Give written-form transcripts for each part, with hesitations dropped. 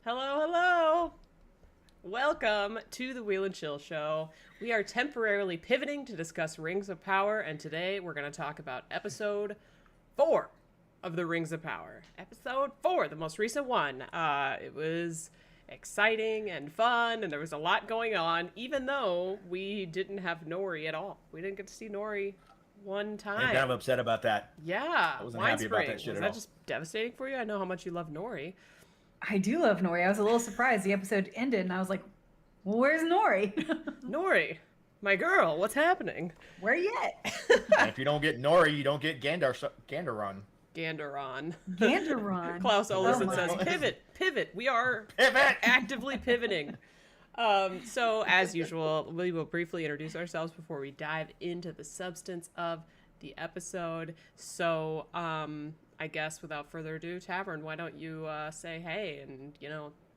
Hello, hello. Welcome to the Wheel and Chill Show. We are temporarily pivoting to discuss Rings of Power, and today we're going to talk about episode 4 of the Rings of Power. Episode 4, the most recent one. It was exciting and fun, and there was a lot going on, even though we didn't have Nori at all. We didn't get to see Nori one time. I'm kind of upset about that. Yeah, I wasn't happy about that shit was at that all. just devastating for you? I know how much you love Nori. I do love Nori. I was a little surprised the episode ended, and I was like, well, where's Nori? Nori, my girl, what's happening? Where you at? And if you don't get Nori, you don't get Gandaron. Gandaron. Gandaron. Klaus Olesen my. says, pivot. We are Pivot! actively pivoting. So, as usual, we will briefly introduce ourselves before we dive into the substance of the episode. So, I guess without further ado, Tavern, why don't you say hey and,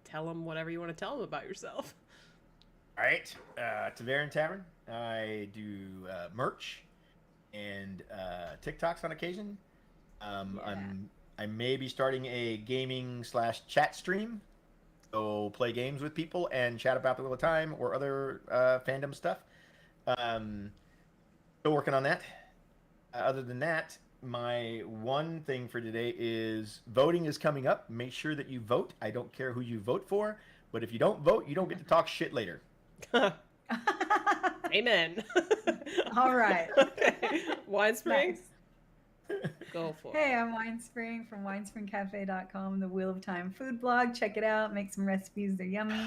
tell them whatever you want to tell them about yourself. All right, Tavern. I do merch and TikToks on occasion. I may be starting a gaming/chat stream. So play games with people and chat about it all the time or other fandom stuff. Still working on that. Other than that, my one thing for today is voting is coming up. Make sure that you vote. I don't care who you vote for, but if you don't vote, you don't get to talk shit later. Amen. All right. Okay. Winespring? Nice. Go for it. Hey, I'm Winespring from winespringcafe.com, the Wheel of Time food blog. Check it out. Make some recipes. They're yummy.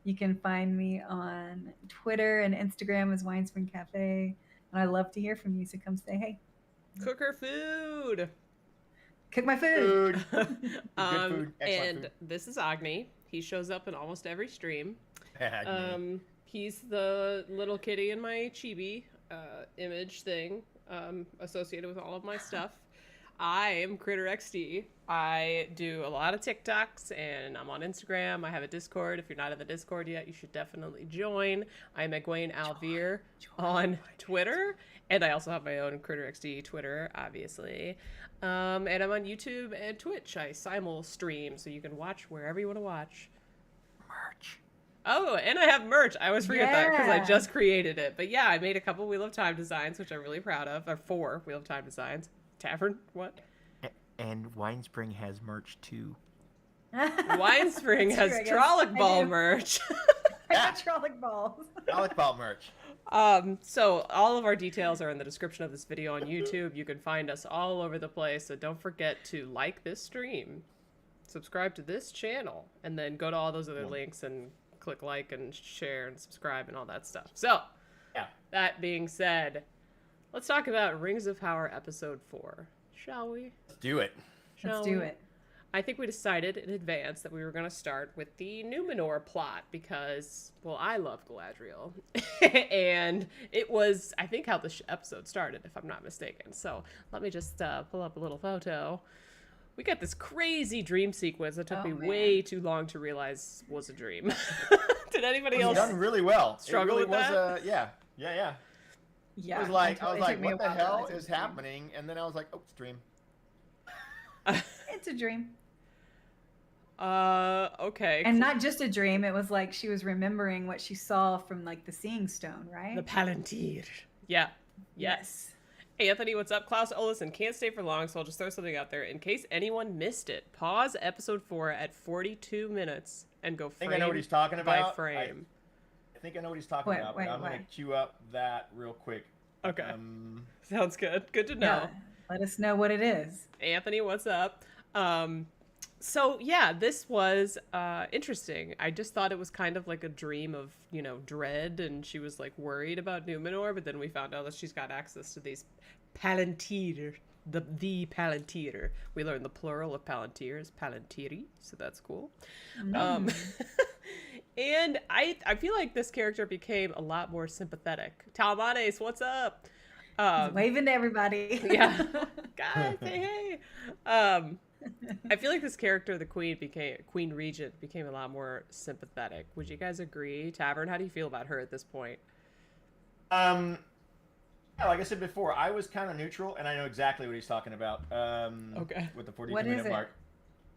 You can find me on Twitter and Instagram as Winespring Cafe. And I love to hear from you, so come say hey. Cook her food. Cook my food. Good food. Excellent And food. this is Agni. He shows up in almost every stream. Me. He's the little kitty in my chibi image thing associated with all of my stuff. I am Kritter XD. I do a lot of TikToks and I'm on Instagram. I have a Discord. If you're not in the Discord yet, you should definitely join. I'm Egwene Alvear on Twitter. And I also have my own Kritter XD Twitter, obviously. And I'm on YouTube and Twitch. I simul stream, so you can watch wherever you want to watch. Merch. Oh, and I have merch. I always forget that because I Yeah. just created it. But yeah, I made a couple Wheel of Time designs, which I'm really proud of. Or 4 Wheel of Time designs. Tavern? What? And Winespring has merch too. Winespring That's has true, I guess. Trolloc I Ball do. merch. I got Trolloc balls. Alec Ball merch. So all of our details are in the description of this video on YouTube. You can find us all over the place. So don't forget to like this stream, subscribe to this channel, and then go to all those other links and click like and share and subscribe and all that stuff. So Yeah. that being said, let's talk about Rings of Power episode 4, shall we? Let's do it. Shall Let's do we? it. I think we decided in advance that we were going to start with the Numenor plot because, well, I love Galadriel. And it was, I think, how the episode started, if I'm not mistaken. So let me just pull up a little photo. We got this crazy dream sequence that took Oh, me man. way too long to realize was a dream. Did anybody It was else? done really well. struggle it really with was, that? Yeah. Yeah. It was like, I totally- was it like, took me a what the while to hell realize it was is a dream. happening? And then I was like, oh, stream. It's a dream. Okay. And not just a dream. It was like she was remembering what she saw from like the Seeing Stone, right? The Palantir. Yeah. Yes. Anthony, what's up? Klaus Olesen can't stay for long, so I'll just throw something out there. In case anyone missed it, pause episode 4 at 42 minutes and go I frame think I know what he's talking by about. frame. I think I know what he's talking Wait, about, wait, but I'm going to wait. queue up that real quick. Okay. Sounds good. Good to know. Yeah. Let us know what it is. Anthony, what's up? So yeah, this was interesting. I just thought it was kind of like a dream of, dread, and she was like worried about Numenor, but then we found out that she's got access to these Palantir, the Palantir. We learned the plural of Palantir is Palantiri, so that's cool. And I feel like this character became a lot more sympathetic. Talmanes, what's up? Waving to everybody. Yeah. Guys, hey. I feel like this character, the Queen Regent, became a lot more sympathetic. Would you guys agree? Tavern, how do you feel about her at this point? Yeah, like I said before, I was kind of neutral, and I know exactly what he's talking about. Okay. With the What is 42-minute it? mark.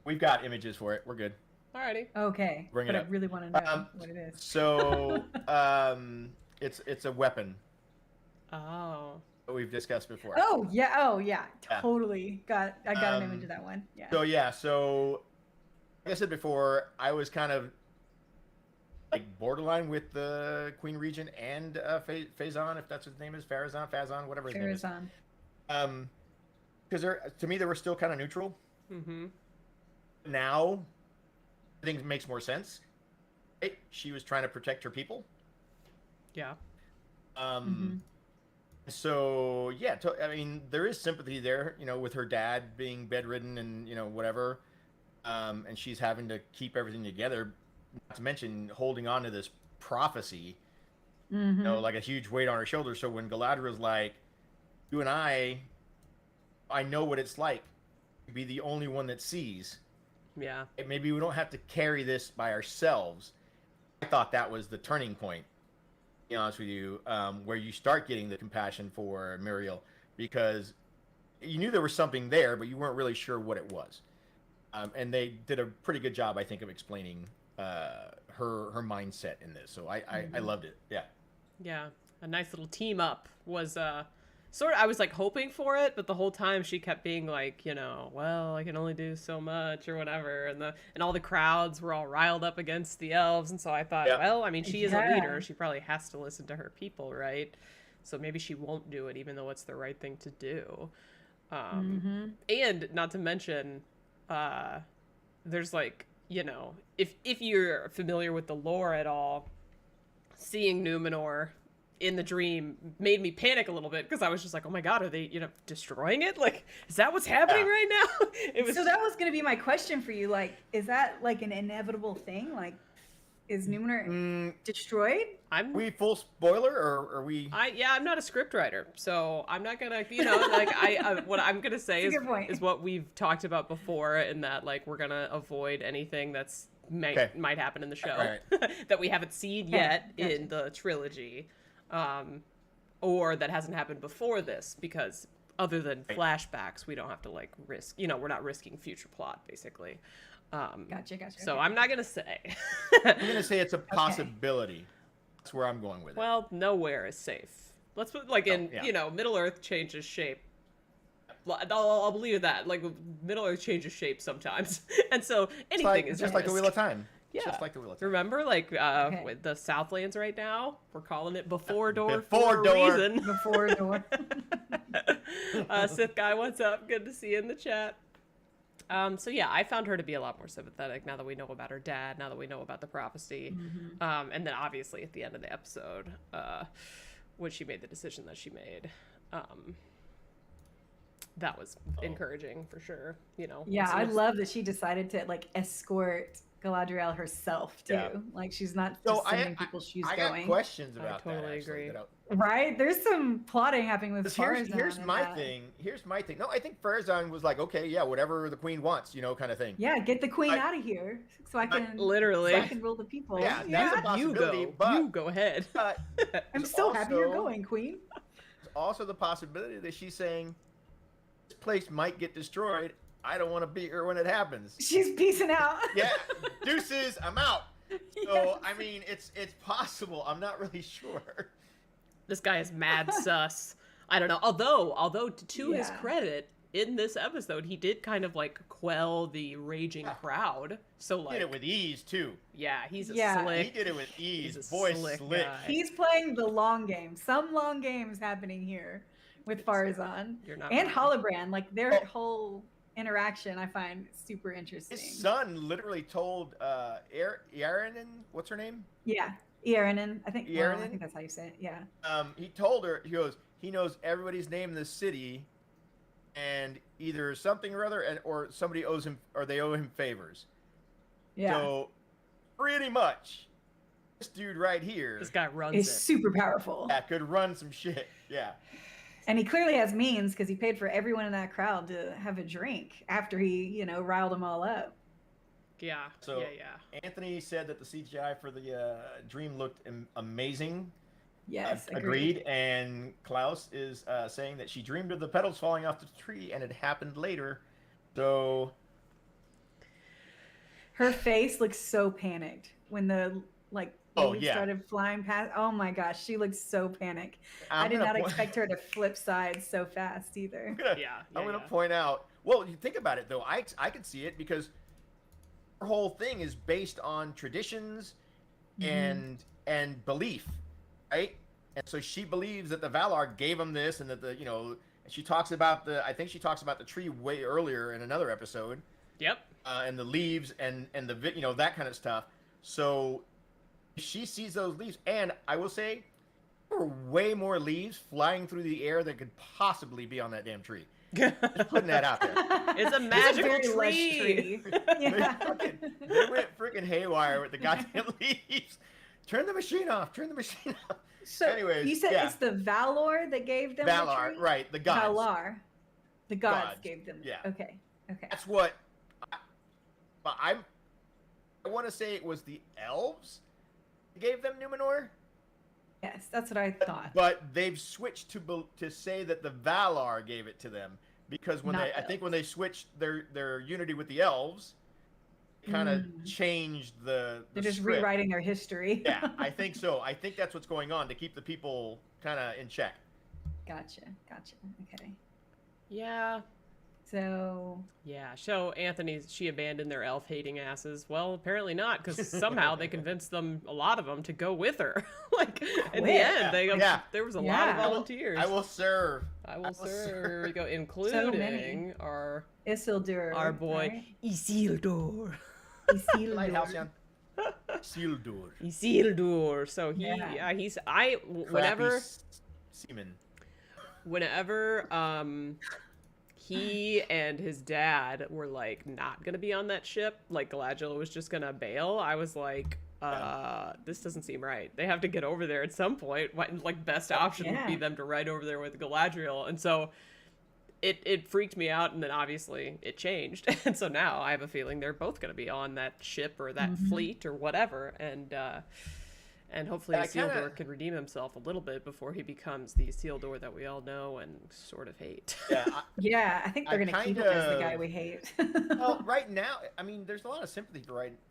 We've got images for it. We're good. Alrighty. Okay, Bring it but I up. really want to know what it is. So, it's a weapon Oh. that we've discussed before. Oh yeah, Yeah. totally. I got an image of that one. Yeah. So like I said before, I was kind of like borderline with the Queen Regent and Faison, if that's what his name is, Fazon, whatever his name is. Because to me they were still kind of neutral. Mm-hmm. Now, I think it makes more sense. Right? She was trying to protect her people. Yeah. So yeah, I mean, there is sympathy there, with her dad being bedridden and whatever, and she's having to keep everything together. Not to mention holding on to this prophecy, like a huge weight on her shoulders. So when Galadriel's like, "You and I know what it's like to be the only one that sees. Yeah. Maybe we don't have to carry this by ourselves." I thought that was the turning point. To be honest with you, where you start getting the compassion for Muriel, because you knew there was something there, but you weren't really sure what it was. And they did a pretty good job, I think, of explaining her mindset in this. So I loved it. Yeah. Yeah. A nice little team up was sort of, I was like hoping for it, but the whole time she kept being like, well, I can only do so much or whatever, and all the crowds were all riled up against the elves, and so I thought, well, I mean, she is a leader, she probably has to listen to her people, right? So maybe she won't do it, even though it's the right thing to do. And not to mention, there's like, if you're familiar with the lore at all, seeing Numenor in the dream made me panic a little bit, because I was just like, oh my god, are they destroying it? Like, is that what's happening right now? So that was going to be my question for you, like, is that like an inevitable thing? Like, is Numenor destroyed? We full spoiler, or are we? I'm not a script writer, so I'm not gonna, like, what I'm gonna say is what we've talked about before, in that, like, we're gonna avoid anything that's might happen in the show that we haven't seen yet in the trilogy. Or that hasn't happened before this, because other than flashbacks, we don't have to like risk, we're not risking future plot, basically. Gotcha. So I'm not gonna say. I'm gonna say it's a possibility. That's where I'm going with it. Well, nowhere is safe. Let's put Middle Earth changes shape. I'll believe that. Like, Middle Earth changes shape sometimes, and so anything is just like the Wheel of Time. Yeah. Just like the Wheel of Time. Remember, like, with the Southlands right now, we're calling it Before Door for a reason. Before Door. Sith Guy, what's up? Good to see you in the chat. So yeah, I found her to be a lot more sympathetic now that we know about her dad, now that we know about the prophecy. And then obviously at the end of the episode, when she made the decision that she made, that was encouraging for sure, Yeah, I love that she decided to like escort Galadriel herself too. Yeah. Like, she's not just sending people's shoes going. I got questions about that. I totally agree. Right? There's some plotting happening with Farazan. Here's my thing. No, I think Farazan was like, okay, yeah, whatever the queen wants, kind of thing. Yeah, get the queen out of here so I can literally so I can rule the people. Yeah, that's a possibility. You go ahead. I'm so happy you're going, queen. There's also the possibility that she's saying this place might get destroyed. I don't want to be here when it happens. She's peacing out. Yeah, deuces, I'm out. So, I mean, it's possible. I'm not really sure. This guy is mad sus. I don't know. Although to his credit, in this episode, he did kind of like quell the raging crowd. So like, he did it with ease too. Yeah, he's slick. He did it with ease. He's Voice slick. Guy. He's playing the long game. Some long games happening here with Farazan and Holobrand. Like, their whole interaction I find super interesting. His son literally told Eärendil, what's her name? Yeah, Eärendil. I think Eärendil? that's how you say it. Yeah. He told her, he goes, he knows everybody's name in the city, and either something or other, or somebody owes him, or they owe him favors. Yeah. So pretty much, this dude right here, this guy runs is super powerful. Yeah, could run some shit. Yeah. And he clearly has means, because he paid for everyone in that crowd to have a drink after he, riled them all up. Yeah. So Anthony said that the CGI for the dream looked amazing. Yes, agreed. And Klaus is saying that she dreamed of the petals falling off the tree, and it happened later. So Her face looks so panicked when the Oh, leaves yeah. started flying past. Oh my gosh, she looked so panicked. I I'm did gonna not point- expect her to flip sides so fast either. I'm gonna point out. Well, you think about it though. I can see it because her whole thing is based on traditions and belief, right? And so she believes that the Valar gave them this, and that she talks about I think she talks about the tree way earlier in another episode. Yep. And the leaves and the that kind of stuff. So she sees those leaves, and I will say there were way more leaves flying through the air than could possibly be on that damn tree. Just putting that out there. It's a magical very lush tree. Yeah. They went freaking haywire with the goddamn leaves. Turn the machine off. Turn the machine off. So anyways, you said it's the Valor that gave them the Valar, tree? right? The gods. Valar. The gods Gods, gave them. yeah. Okay. That's what. I want to say it was the elves that gave them Numenor. Yes, that's what I thought. But they've switched to say that the Valar gave it to them because I think when they switched their unity with the elves, kind of changed the They're just script. rewriting their history. Yeah, I think so. I think that's what's going on to keep the people kind of in check. Gotcha. Okay. Yeah. So she abandoned their elf-hating asses. Well, apparently not, because somehow they convinced a lot of them to go with her. In the end, there was a lot of volunteers. I will serve. Here we go, including our Isildur, our boy right? Isildur. Lighthouse, Isildur. Isildur. So whenever he and his dad were like not gonna be on that ship, like Galadriel was just gonna bail, I was like, this doesn't seem right. They have to get over there at some point. Best option would be them to ride over there with Galadriel. And so it freaked me out, and then obviously it changed. And so now I have a feeling they're both gonna be on that ship or that fleet or whatever, and hopefully Isildur can redeem himself a little bit before he becomes the Isildur that we all know and sort of hate. Yeah, I think they're going to keep him as the guy we hate. Well, right now, I mean, there's a lot of sympathy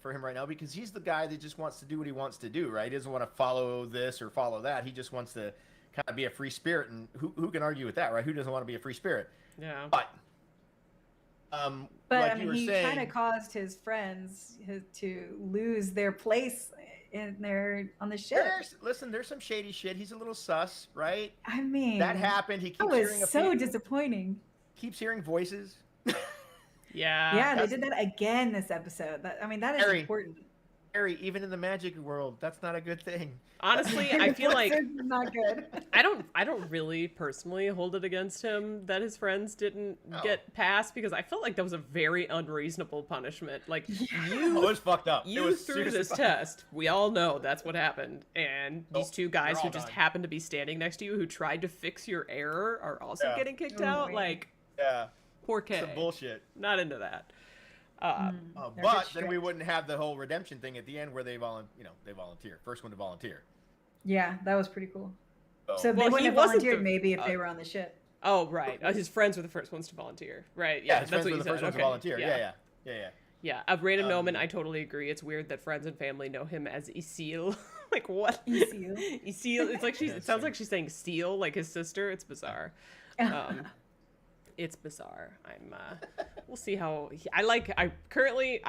for him right now because he's the guy that just wants to do what he wants to do, right? He doesn't want to follow this or follow that. He just wants to kind of be a free spirit, and who can argue with that, right? Who doesn't want to be a free spirit? Yeah. But like I mean, he kind of caused his friends to lose their place on the ship. There's some shady shit. He's a little sus, right? I mean, that happened. He keeps hearing so disappointing. Keeps hearing voices. Yeah, they did that again this episode. That is important. Harry, even in the magic world, that's not a good thing. Honestly, I feel like not good. I don't really personally hold it against him that his friends didn't get past, because I felt like that was a very unreasonable punishment. Like it was fucked up. You threw this test. We all know that's what happened. And these two guys who just happened to be standing next to you who tried to fix your error are also getting kicked out. Like, poor Kay. Some bullshit. Not into that. But then we wouldn't have the whole redemption thing at the end where they volunteer. First one to volunteer. Yeah, that was pretty cool. So they wouldn't have volunteered maybe if they were on the ship. Oh, right. His friends were the first ones to volunteer. Right. Yeah, his friends were the first ones to volunteer. Yeah. Yeah, of random Noman, I totally agree. It's weird that friends and family know him as Isil. Like, what? Isil. Isil. It's like it sounds like she's saying Seal, like his sister. It's bizarre. It's bizarre. We'll see how I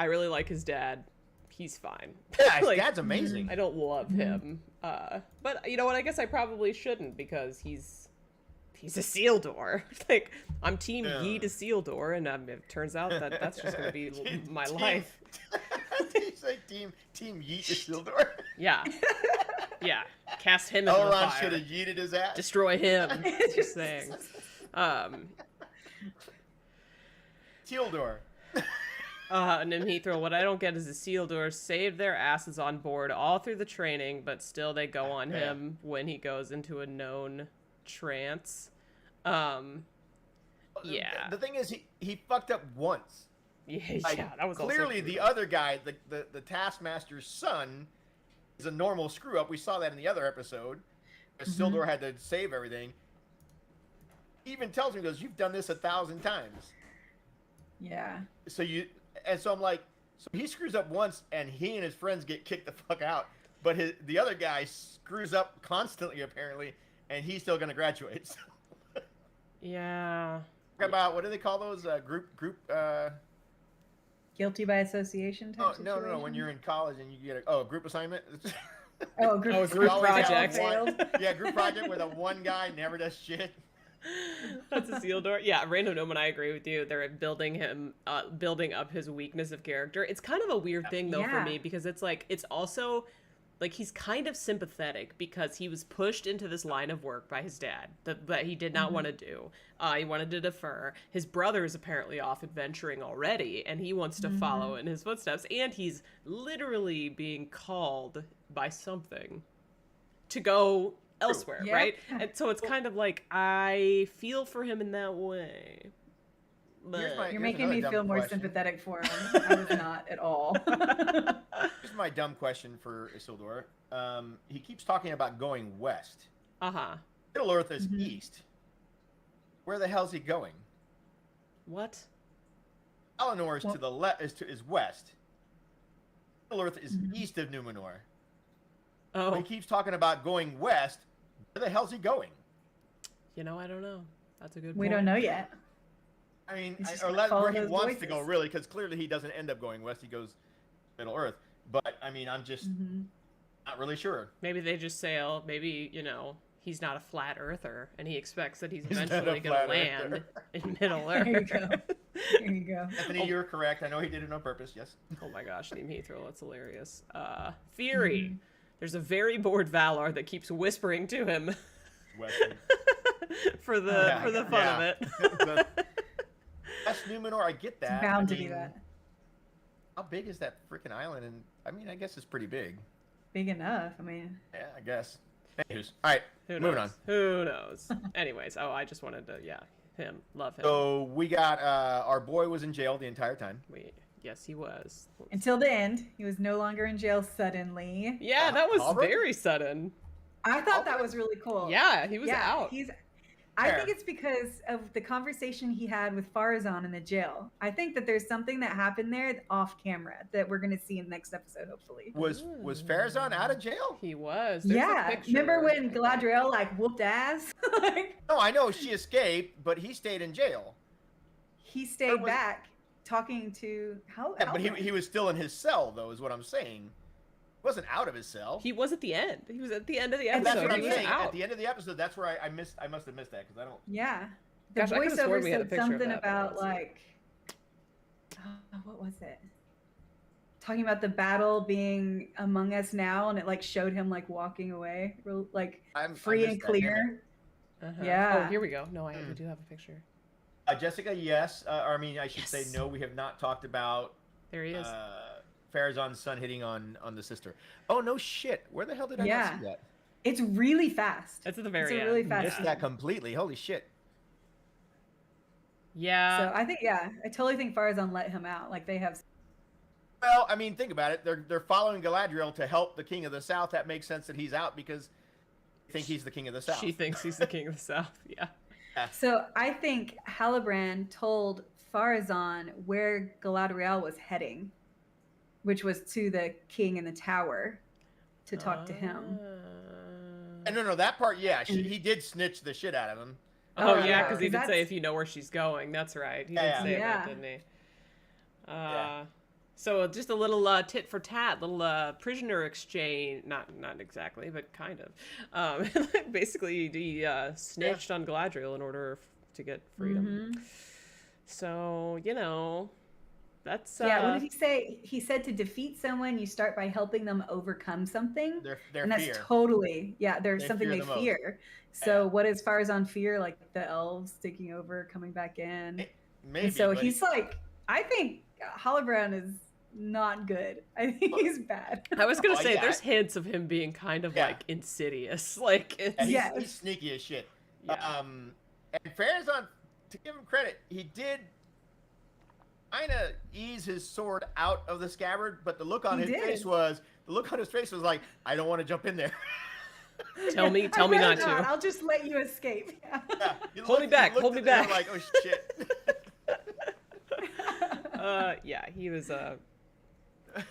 really like his dad. He's fine. Yeah, his dad's amazing. I don't love him. But you know what? I guess I probably shouldn't, because he's a Isildur. Like, I'm team Yi to Isildur, and it turns out that that's just going to be my life. He's like team Yeet to Isildur. Yeah. Yeah. Cast him into the fire. Elrond should have yeeted his ass. Destroy him. Just saying. Isildur. Nimhithra, what I don't get is the Isildur saved their asses on board all through the training, but still they go on him when he goes into a known trance. The thing is, he fucked up once. Yeah, that was clearly the other guy, the Taskmaster's son, is a normal screw up. We saw that in the other episode. Isildur had to save everything. He even tells me, he goes, "You've done this 1,000 times." Yeah. So I'm like, So he screws up once, and he and his friends get kicked the fuck out. But the other guy screws up constantly, apparently, and he's still going to graduate. So. Yeah. About, what do they call those? Group. Guilty by association type No. When you're in college and you get a group assignment. Group project. Yeah, group project where the one guy never does shit. That's Isildur. Yeah, Random Gnome, and I agree with you. They're building up his weakness of character. It's kind of a weird thing though for me, because it's like, it's also like he's kind of sympathetic because he was pushed into this line of work by his dad that he did not want to do. He wanted to defer. His brother is apparently off adventuring already, and he wants to follow in his footsteps. And he's literally being called by something to go elsewhere, right? And so it's kind of like, I feel for him in that way. But you're making me feel more sympathetic for him. I was not at all. Here's my dumb question for Isildur. He keeps talking about going west. Middle Earth is east. Where the hell's he going? What? Eleanor is to the left. Is west. Middle Earth is east of Numenor. Oh. But he keeps talking about going west. Where the hell's he going? I don't know. That's a good point. We don't know yet. I mean, where he wants to go, really, because clearly he doesn't end up going west. He goes Middle Earth. But, I mean, I'm just not really sure. Maybe they just sail. Maybe, he's not a flat earther, and he expects that he's eventually going to land in Middle Earth. There you go. There you go. Anthony, you're correct. I know he did it on purpose, yes. Oh my gosh, Neem Heathrow, that's hilarious. Theory. There's a very bored Valar that keeps whispering to him for the fun of it. That's Numenor, I get that. It's bound to be that. How big is that freaking island? And I mean, I guess it's pretty big. Big enough. I mean. Yeah, I guess. Anyways, all right, moving on. Who knows? Anyways, I just wanted to, love him. So we got our boy was in jail the entire time. Yes, he was. Until the end, he was no longer in jail suddenly. Yeah, that was very sudden. I thought that was really cool. Yeah, he was out. I think it's because of the conversation he had with Farazan in the jail. I think that there's something that happened there off camera that we're going to see in the next episode, hopefully. Was Farazan out of jail? He was. There's remember when Galadriel whooped ass? No, I know she escaped, but he stayed in jail. He stayed back talking to but he was still in his cell, though, is what I'm saying. He wasn't out of his cell. He was at the end. He was at the end of the episode. That's what I'm saying. At the end of the episode, that's where I must have missed that because I don't. Yeah, the Gosh, voiceover said something about what was it? Talking about the battle being among us now, and it showed him walking away, free and clear. Yeah. Oh, here we go. No, we do have a picture. Jessica, yes. I should say no. We have not talked about. There he is. Farazan's son hitting on the sister. Oh no shit! Where the hell did I not see that? It's really fast. It's at the very end. Really fast. Missed that completely. Holy shit! Yeah. So I think I totally think Farazan let him out. They have. Well, I mean, think about it. They're following Galadriel to help the King of the South. That makes sense that he's out because they think he's the King of the South. She thinks he's the King of the South. Yeah. So I think Halbrand told Farazan where Galadriel was heading, which was to the king in the tower to talk to him. No, that part, yeah. He did snitch the shit out of him. Oh, yeah, because he did say if you know where she's going. That's right. He did say that, didn't he? So just a little tit for tat, little prisoner exchange. Not exactly, but kind of. Basically, he snitched on Galadriel in order to get freedom. So, that's... what did he say? He said to defeat someone, you start by helping them overcome something. And that's fear. totally... Yeah, there's something they fear. So what is Farazan fear? The elves taking over, coming back in. Maybe, and so he's I think Halbrand is not good. I think he's bad. I was going to say, there's hints of him being kind of insidious. He's sneaky as shit. Yeah. And Farazan, to give him credit, he did kind of ease his sword out of the scabbard, but the look on his face was like, I don't want to jump in there. Tell me not to. I'll just let you escape. Hold me back. Like, oh shit. He was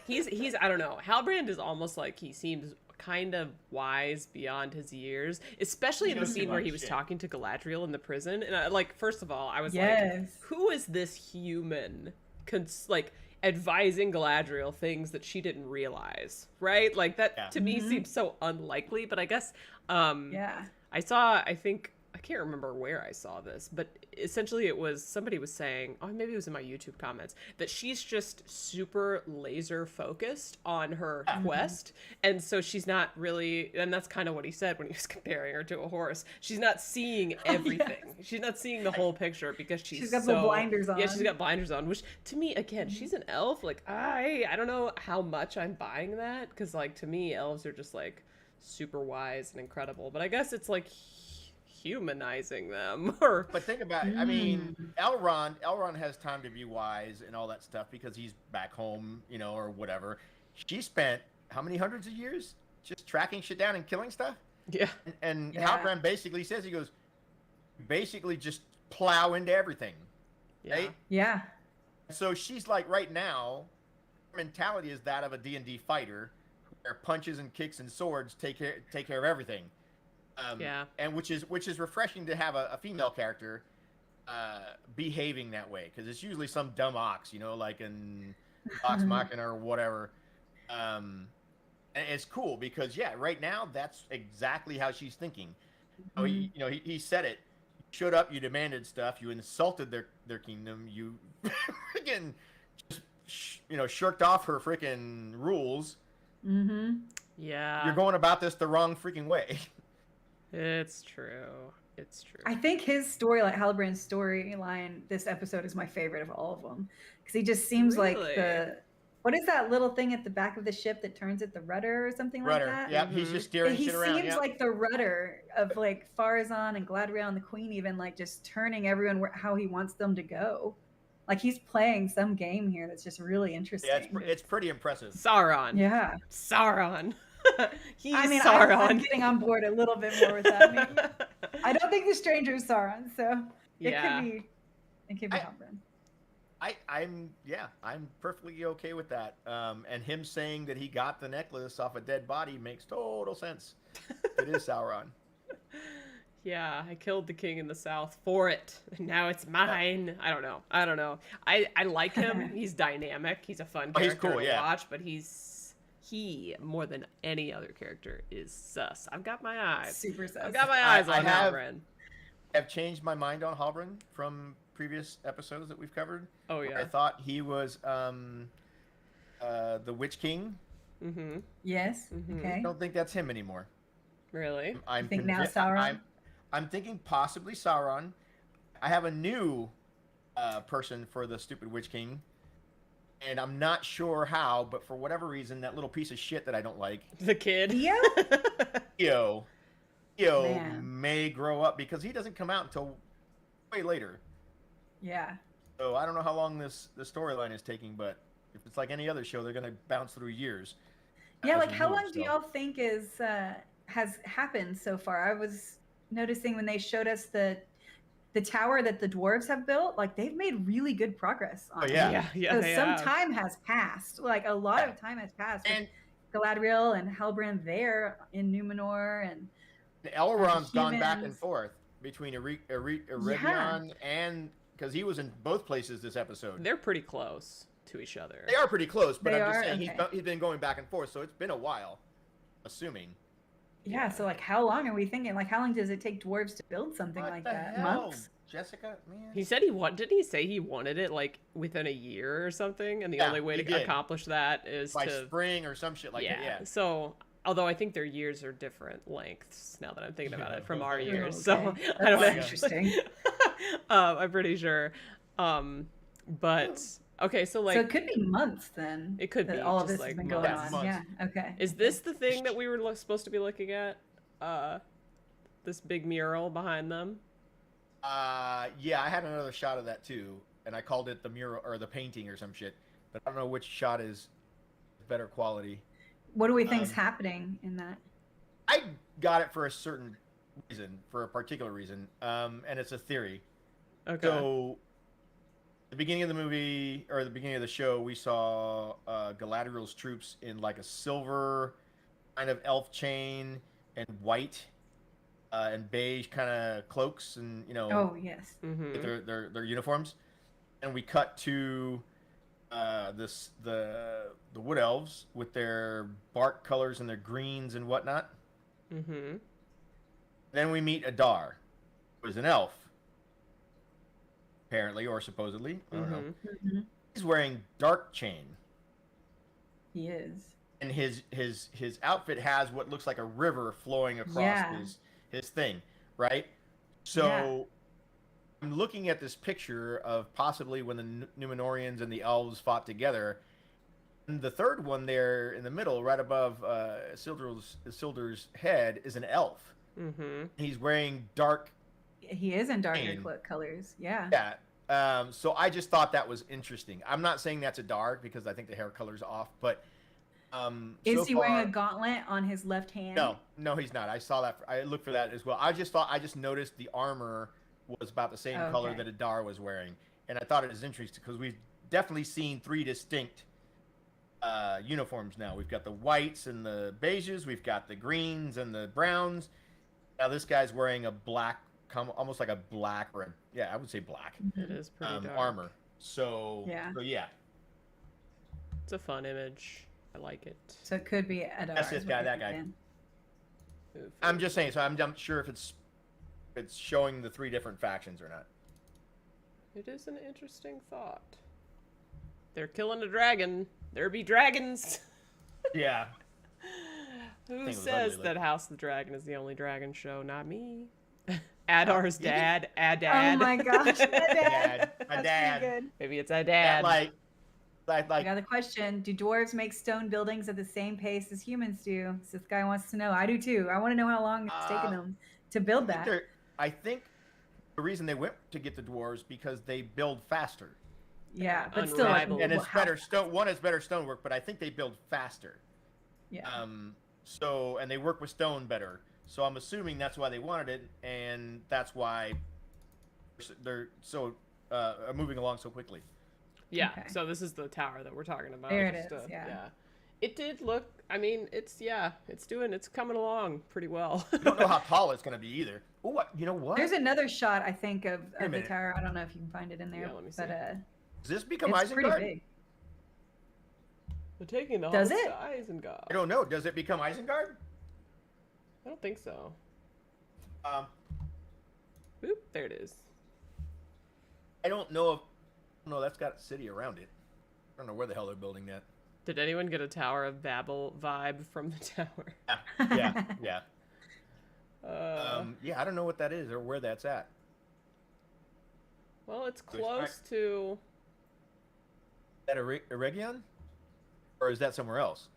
he's I don't know. Halbrand is almost like he seems kind of wise beyond his years, especially He in the knows too scene where much he was shit. talking to Galadriel in the prison. And I, like, first of all, I was like, Yes. who is this human like advising Galadriel things that she didn't realize, right? Like that Yeah. to me seems so unlikely, but I guess Yeah. I think I can't remember where I saw this, but essentially it was somebody was saying, oh, maybe it was in my YouTube comments, that she's just super laser focused on her quest. And so she's not really, and that's kind of what he said when he was comparing her to a horse. She's not seeing everything. She's not seeing the whole picture because she's got the blinders on. Yeah, she's got blinders on, which to me, again, she's an elf. Like, I don't know how much I'm buying that, because like to me, elves are just like super wise and incredible. But I guess it's like humanizing them. Or But think about it. I mean, Elrond has time to be wise and all that stuff because he's back home, you know, or whatever. She spent how many hundreds of years just tracking shit down and killing stuff? yeah, And Yeah. Halbrand basically says, he goes, basically just plow into everything. yeah, Right? Yeah. So she's like, right now, her mentality is that of a D&D fighter, where punches and kicks and swords take care of everything. Yeah. And which is refreshing to have a female character behaving that way, because it's usually some dumb ox, you know, like in Vox Machina or whatever. And it's cool because right now that's exactly how she's thinking. He said it. You showed up, you demanded stuff, you insulted their kingdom, you freaking just shirked off her freaking rules. yeah. You're going about this the wrong freaking way. It's true. It's true. I think his story, like Halbrand's storyline, this episode is my favorite of all of them, because he just seems like Really? what is that little thing at the back of the ship that turns at the rudder or something like Rudder. that? Yeah, he's just steering He shit around. seems like the rudder of like Farazan and Galadriel and the Queen, even like just turning everyone how he wants them to go. Like he's playing some game here that's just really interesting. Yeah, it's pretty impressive. Sauron. Yeah. Sauron. He's Sauron. I'm Sauron. getting on board a little bit more with that. Maybe. I don't think the stranger is Sauron, so Yeah. it could be Halbrand. I'm perfectly okay with that. And him saying that he got the necklace off a dead body makes total sense. It is Sauron. Yeah, I killed the king in the south for it. And now it's mine. I don't know. I like him. He's dynamic. He's a fun Oh, he's character cool, to yeah. watch, but he more than any other character is sus. I've got my eyes. Super sus. I've got my eyes I on have- Halbrand. I've changed my mind on Halbrand from previous episodes that we've covered. Oh I yeah. thought he was the Witch King. Mm-hmm. Yes. Mhm. Okay. I don't think that's him anymore. Really? I'm think now convi- Sauron? I'm thinking possibly Sauron. I have a new person for the stupid Witch King, and I'm not sure how, but for whatever reason, that little piece of shit that I don't like, The kid. Theo? Theo Man. may grow up, because he doesn't come out until way later. Yeah. So I don't know how long the storyline is taking, but if it's like any other show, they're gonna bounce through years. Yeah, as like we how move, long do so. y'all think has happened so far? I was noticing when they showed us the tower that the dwarves have built, like they've made really good progress on Oh, it. yeah. Yeah. So They some have. time has passed. Like a lot of time has passed. And With Galadriel and Halbrand there in Numenor, and Elrond's gone back and humans. forth between Eregion and, because he was in both places this episode. They're pretty close to each other. They are pretty close, but They I'm just are? saying Okay. he's been going back and forth, so it's been a while. Assuming. yeah. So like, how long are we thinking? Like, how long does it take dwarves to build something What like the that? hell, Months? Jessica, man. He said didn't he say he wanted it like within a year or something? And the Yeah, only way he to did. accomplish that is by to spring or some shit like that. Yeah. So although I think their years are different lengths now that I'm thinking about it from our Oh, years. okay. So That's I don't know. interesting. I'm pretty sure. But okay, so like So it could be months then. It could that be all of just, this has like, been going months. on. Yeah. Okay. is this the thing that we were supposed to be looking at? This big mural behind them? Yeah, I had another shot of that too, and I called it the mural or the painting or some shit, but I don't know which shot is better quality. What do we think's happening in that? I got it for a certain reason, for a particular reason, and it's a theory. Okay. So the beginning of the movie or the beginning of the show, we saw Galadriel's troops in like a silver kind of elf chain and white and beige kind of cloaks and Oh yes. Mm-hmm. their uniforms, and we cut to the wood elves with their bark colors and their greens and whatnot. Mm-hmm. Then we meet Adar, who is an elf, apparently or supposedly. I don't know. Mm-hmm. He's wearing dark chain, He is. and his outfit has what looks like a river flowing across Yeah. his thing, right? So I'm looking at this picture of possibly when the Numenorians and the elves fought together. And the third one there in the middle, right above Isildur's head, is an elf. Mm-hmm. He's wearing dark. He is in darker Chain. colors. Yeah. Yeah. So I just thought that was interesting. I'm not saying that's a dark because I think the hair color's off, but Is so he wearing a gauntlet on his left hand? No, he's not. I saw that. I looked for that as well. I just noticed the armor was about the same color that Adar was wearing, and I thought it was interesting because we've definitely seen 3 distinct uniforms now. We've got the whites and the beiges. We've got the greens and the browns. Now this guy's wearing a black, almost like a black or I would say black. It is pretty dark. Armor. So yeah. It's a fun image. I like it. So it could be Adar. That's this guy, that guy. I'm just saying. So I'm not sure if it's showing the 3 different factions or not. It is an interesting thought. They're killing a dragon. There be dragons. Yeah. Who says that House of the Dragon is the only dragon show? Not me. Adar's dad. Adad. Oh my gosh. Dad. My That's dad. pretty good. Maybe it's Adad. Like. I got the question. Do dwarves make stone buildings at the same pace as humans do? So this guy wants to know. I do too. I want to know how long it's taken them to build that. I think the reason they went to get the dwarves because they build faster. Yeah, but still, like, Unrivaled. And it's better stone. One is better stonework, but I think they build faster. Yeah. So and they work with stone better. So I'm assuming that's why they wanted it, and that's why they're so moving along so quickly. Yeah, Okay. so this is the tower that we're talking about. There it is, yeah. It did look, I mean, it's coming along pretty well. I don't know how tall it's going to be either. Oh, you know what? There's another shot, I think, of the minute. tower. I don't know if you can find it in there. Yeah, let me see. But Does this become it's pretty Isengard? big. They're taking the Does host it? to Isengard. I don't know. Does it become Isengard? I don't think so. Um, Oop, there it is. I don't know if. No, that's got a city around it. I don't know where the hell they're building that. Did anyone get a Tower of Babel vibe from the tower? Yeah. Yeah. I don't know what that is or where that's at. Well, it's close to. Is that Eregion? Or is that somewhere else?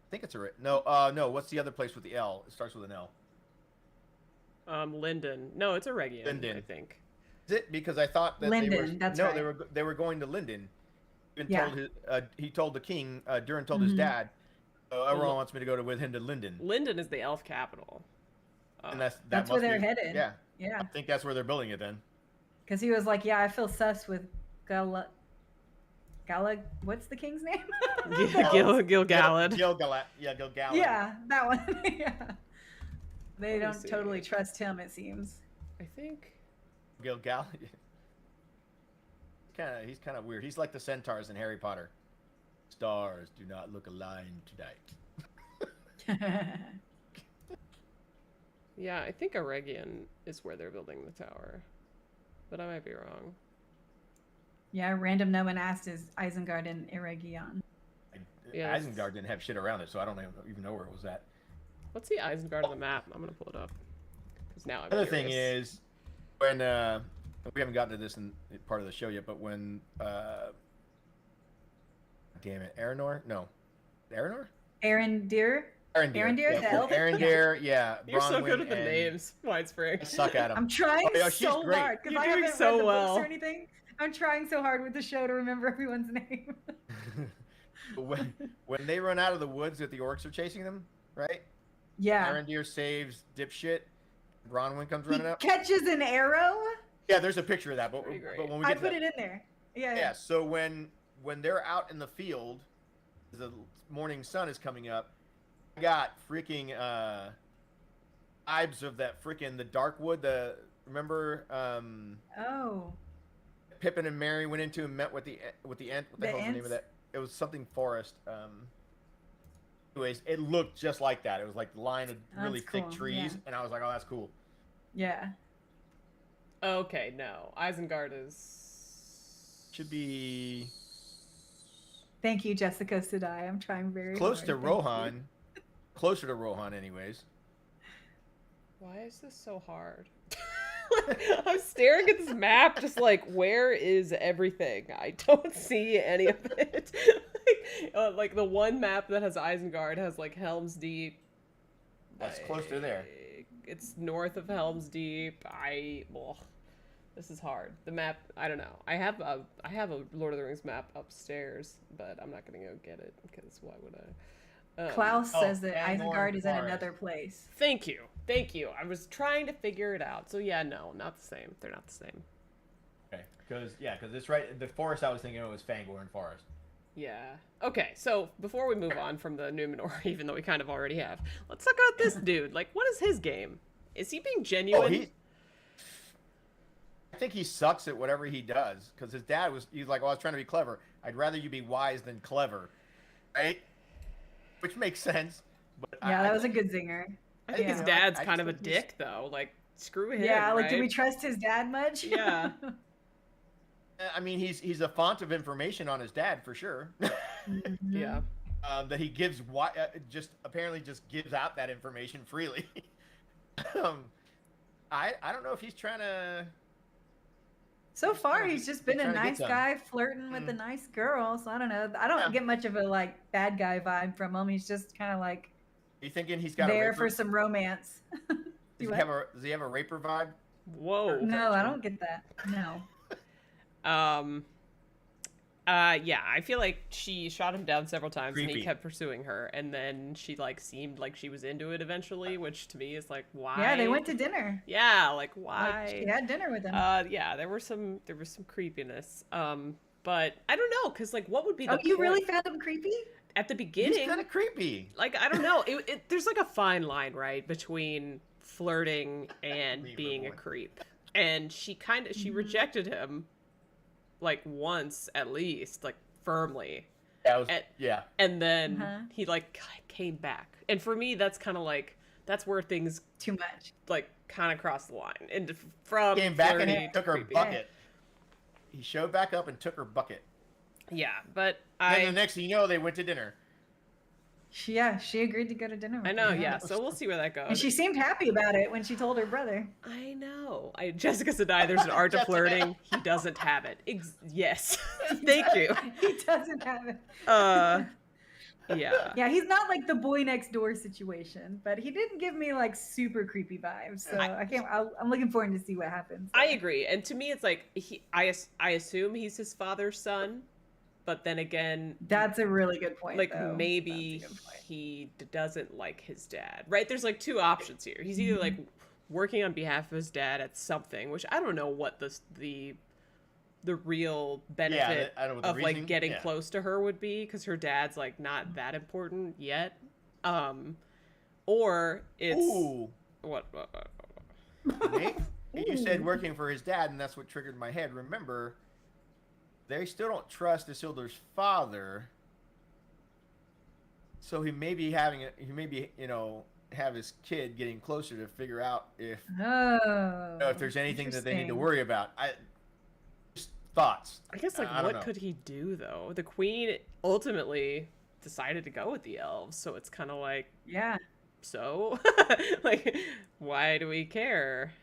I think it's no. What's the other place with the L? It starts with an L. Linden. No, it's a Regian, Linden. I think. Is it? Because I thought that Linden, that's right. they were going to Linden. Yeah. He told the king. Durin told his dad, everyone wants me to go with him to Linden. Linden is the elf capital. And that's where they're headed. Yeah. Yeah. I think that's where they're building it then. Because he was like, yeah, I feel sus with Gala. What's the king's name? Gil-galad. Gil-galad. Yeah, that one. Yeah. They Let me don't see. totally trust him, it seems. I think. Gil-galad. He's kind of weird. He's like the centaurs in Harry Potter. Stars do not look aligned tonight. Yeah, I think Eregion is where they're building the tower. But I might be wrong. Yeah, random no one asked is Isengard in Eregion. Yeah, Isengard didn't have shit around it, so I don't even know where it was at. Let's see Isengard on the map. I'm going to pull it up. Because now I'm Another thing curious. is, when we haven't gotten to this in part of the show yet, but when damn it, Aranor? No, Aranor? Arendir? Arandir, Arandir, the elf? Arandir, yeah. You're so Bronwyn good at the and- names, Winespring. I suck at them. I'm trying she's so great. hard because You're I doing haven't so read the well. books or anything. I'm trying so hard with the show to remember everyone's name. when they run out of the woods that the orcs are chasing them, right? Yeah. Arandir saves dipshit. Bronwyn comes He running up. catches an arrow. Yeah, there's a picture of that, but Pretty great. when we I get to put that, it in there. Yeah. So when they're out in the field, the morning sun is coming up. I got freaking vibes of that freaking the Darkwood. Remember Oh. Pippin and Merry went into and met with the ent. What the hell's the name of that? It was something forest. Anyways, it looked just like that. It was like the line of really thick trees, and I was like, oh, that's cool. Yeah. Okay, no. Isengard should be. Thank you, Jessica Sedai. I'm trying very close hard. to Rohan. Closer to Rohan, anyways. Why is this so hard? I'm staring at this map, just like, where is everything? I don't see any of it. Like the one map that has Isengard has like Helm's Deep. That's close to there. It's north of Helm's Deep. This is hard. The map, I don't know. I have a Lord of the Rings map upstairs, but I'm not gonna go get it because why would I? Klaus says that Isengard is in another place. Thank you. I was trying to figure it out. So yeah, no, not the same. They're not the same. Okay, because it's right. The forest I was thinking of was Fangorn Forest. Yeah. Okay, so before we move on from the Numenor, even though we kind of already have, let's talk about this dude. Like, what is his game? Is he being genuine? I think he sucks at whatever he does because his dad he's like, well, I was trying to be clever. I'd rather you be wise than clever, right? Which makes sense. But yeah, that was a good zinger. I think his dad's kind of a dick, though. Like, screw him. Yeah, like, right? do we trust his dad much? Yeah. I mean, he's a font of information on his dad for sure. Mm-hmm. Yeah. That he gives apparently just gives out that information freely. I don't know if he's trying to. So far, he's just been a nice guy flirting with a nice girl. So I don't know. I don't get much of a like bad guy vibe from him. He's just kind of like. You thinking he's got there for some romance? Does he have a raper vibe? Whoa. No, I don't get that. No. Yeah, I feel like she shot him down several times and he kept pursuing her, and then she like seemed like she was into it eventually, which to me is like, why? Yeah, they went to dinner. Yeah, like why? Like, she had dinner with him. Yeah, there was some creepiness. But I don't know, cause like, what would be the you point? Really found him creepy? At the beginning, he's kind of creepy. Like, I don't know. There's like a fine line, right, between flirting and being a creep. And she rejected him, like, once at least, like, firmly. Yeah. And then he like came back, and for me, that's kind of like that's where things too much, like, kind of crossed the line. And from came back and he took her bucket. He showed back up and took her bucket. Yeah, but and the next thing you know, they went to dinner. She agreed to go to dinner with I know, yeah. So we'll see where that goes. And she seemed happy about it when she told her brother. I know. Jessica Sedai, there's an art to flirting. He doesn't have it. Yes. Thank you. He doesn't have it. Yeah. Yeah, he's not like the boy next door situation, but he didn't give me like super creepy vibes. So I'm looking forward to see what happens. I agree. And to me, it's like I assume he's his father's son. But then again, that's a really good point. Like, maybe he doesn't like his dad, right? There's like two options here. He's either like working on behalf of his dad at something, which I don't know what the real benefit of like getting close to her would be, because her dad's like not that important yet. Or it's what? Nate, you said working for his dad, and that's what triggered my head. Remember, they still don't trust Isildur's father, so he may be have his kid getting closer to figure out if there's anything that they need to worry about. Just thoughts. I guess what could he do though? The queen ultimately decided to go with the elves, so it's kind of like so like, why do we care?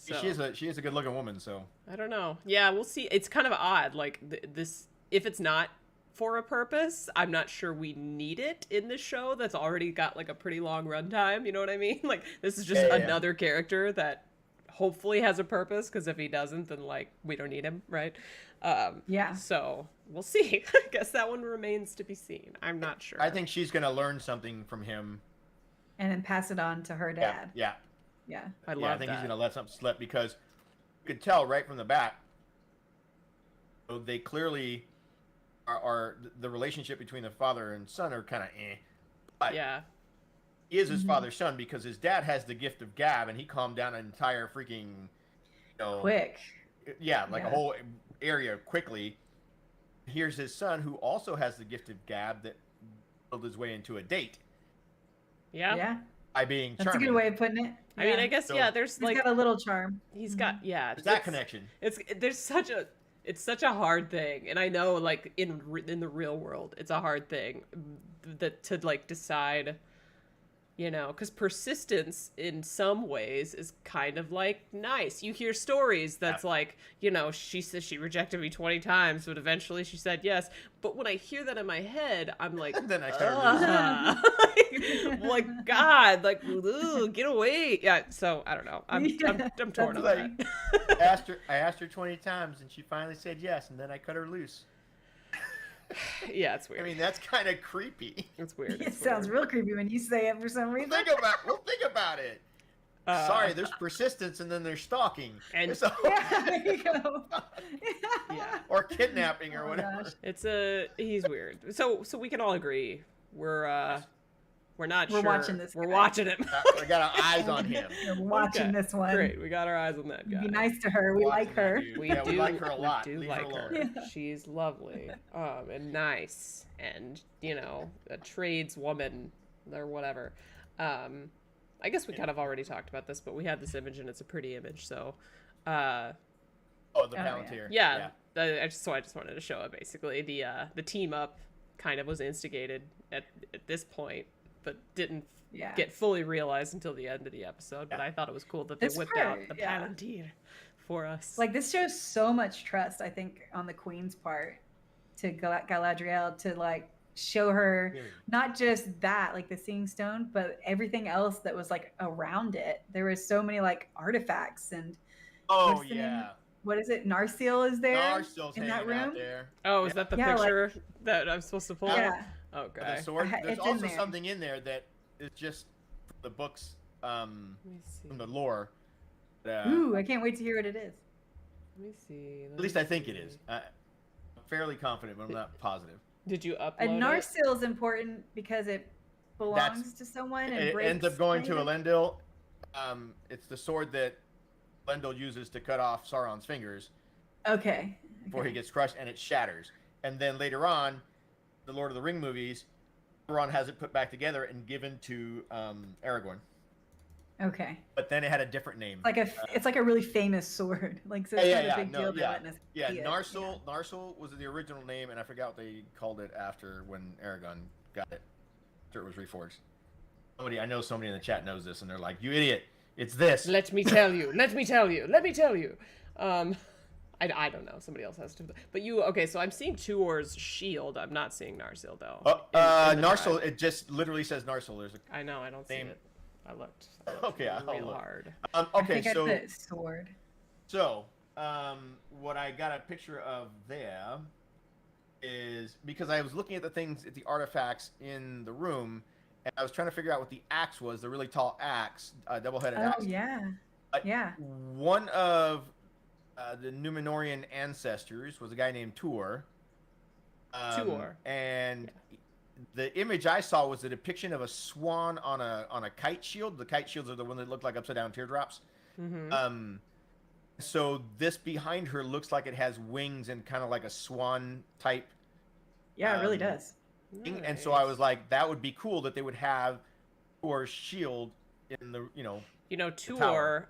So. She is a good looking woman, so I don't know. Yeah, we'll see. It's kind of odd. Like this, if it's not for a purpose, I'm not sure we need it in this show that's already got like a pretty long runtime. You know what I mean? Like, this is just another character that hopefully has a purpose, because if he doesn't, then like we don't need him, right? So we'll see. I guess that one remains to be seen. I'm not sure. I think she's gonna learn something from him and then pass it on to her dad. Yeah. Yeah, I think he's gonna let something slip, because you could tell right from the back So they clearly are the relationship between the father and son are kind of but Yeah. he is his father's son because his dad has the gift of gab, and he calmed down an entire freaking, Quick. a whole area quickly. Here's his son who also has the gift of gab that built his way into a date Yeah. by being That's charming. a good way of putting it. I mean, I guess So- there's He's like got a little charm. he's got There's that connection. It's such a hard thing, and I know like in the real world it's a hard thing that to like decide, because persistence in some ways is kind of like nice. You hear stories that's like, she says she rejected me 20 times, but eventually she said yes. But when I hear that in my head, I'm like, Then I start losing. like God, like, ooh, get away. Yeah. So I don't know. I'm torn on That's that. I asked her 20 times, and she finally said yes, and then I cut her loose. Yeah, it's weird. I mean, that's kind of creepy. It's weird. It sounds real creepy when you say it for some reason. Think about it. Sorry, there's persistence, and then there's stalking. And Yeah, there you go. yeah, or kidnapping or Oh, whatever. gosh. he's weird. So we can all agree we're not We're sure. watching this We're guy. watching him. We got our eyes on him. We're watching Okay, this one. Great, we got our eyes on that guy. Be nice to her. We Watching like that her. dude. We Yeah, do we like her a lot. We do Leave her like alone. her. Yeah. She's lovely, and nice, and a tradeswoman or whatever. I guess we kind of already talked about this, but we had this image and it's a pretty image. So, Oh, the Oh, Palantir. yeah. I just wanted to show it. Basically, the team up kind of was instigated at this point, but didn't get fully realized until the end of the episode. But I thought it was cool that they This whipped out part, the yeah. Palantir for us. Like, this shows so much trust, I think, on the queen's part to Galadriel to like show her Really? not just that, like the Seeing Stone, but everything else that was like around it. There was so many like artifacts and Oh, what's the name? yeah. What is it? Narsil is there Narsil's in hanging that out room. there. Oh, is that the Yeah, like- picture that I'm supposed to pull? Yeah. Okay. The sword. There's It's in also there. something in there that is just from the books, Let me see. from the lore. Ooh, I can't wait to hear what it is. Let me see. At least I think it is. I'm fairly confident, but I'm not positive. Did you upload A it? Narsil is important because it belongs to someone and It breaks ends up going to later. Elendil. It's the sword that Elendil uses to cut off Sauron's fingers Okay. before he gets crushed, and it shatters. And then later on, the Lord of the Ring movies, Sauron has it put back together and given to Aragorn. Okay. But then it had a different name. It's like a really famous sword. Like, so it's not a big deal to let us Yeah, see it. Narsil was the original name, and I forgot what they called it after when Aragorn got it. After it was reforged. I know somebody in the chat knows this, and they're like, "You idiot! It's this." Let me tell you. Let me tell you. Let me tell you. I don't know. Somebody else has to. But okay? So I'm seeing Tuor's shield. I'm not seeing Narsil though. in the Narsil. drive. It just literally says Narsil. There's I know. I don't see name. it. I looked Okay, I'll real look. hard. I Okay, think so I put sword. what I got a picture of there is because I was looking at the things, at the artifacts in the room, and I was trying to figure out what the axe was, the really tall axe, double-headed Oh axe. yeah. Yeah. One of the Númenórean ancestors was a guy named Tuor. Tuor. And the image I saw was a depiction of a swan on a kite shield. The kite shields are the one that look like upside down teardrops. Mm-hmm. So this behind her looks like it has wings and kind of like a swan type Yeah, it really does. thing. And so I was like, that would be cool that they would have Tuor's shield in the Tuor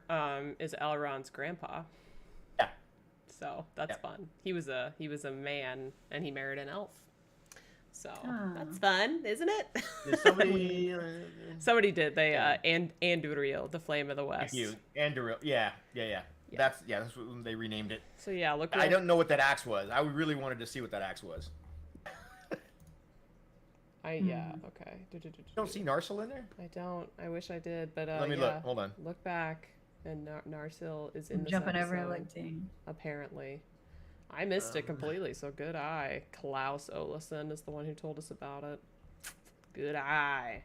is Elrond's grandpa. Yeah. So that's fun. He was a man and he married an elf. So that's fun, isn't it? Did somebody Somebody did. They Andúril, the Flame of the West. Thank you. Andúril. Yeah. That's what they renamed it. So yeah, look. I don't know what that axe was. I really wanted to see what that axe was. Okay. You don't see Narsil in there? I don't. I wish I did, but Let me look. Hold on. Look back, and Narsil is in I'm this jumping over episode, like dang. apparently. I missed it completely, so good eye. Klaus Olesen is the one who told us about it. Good eye.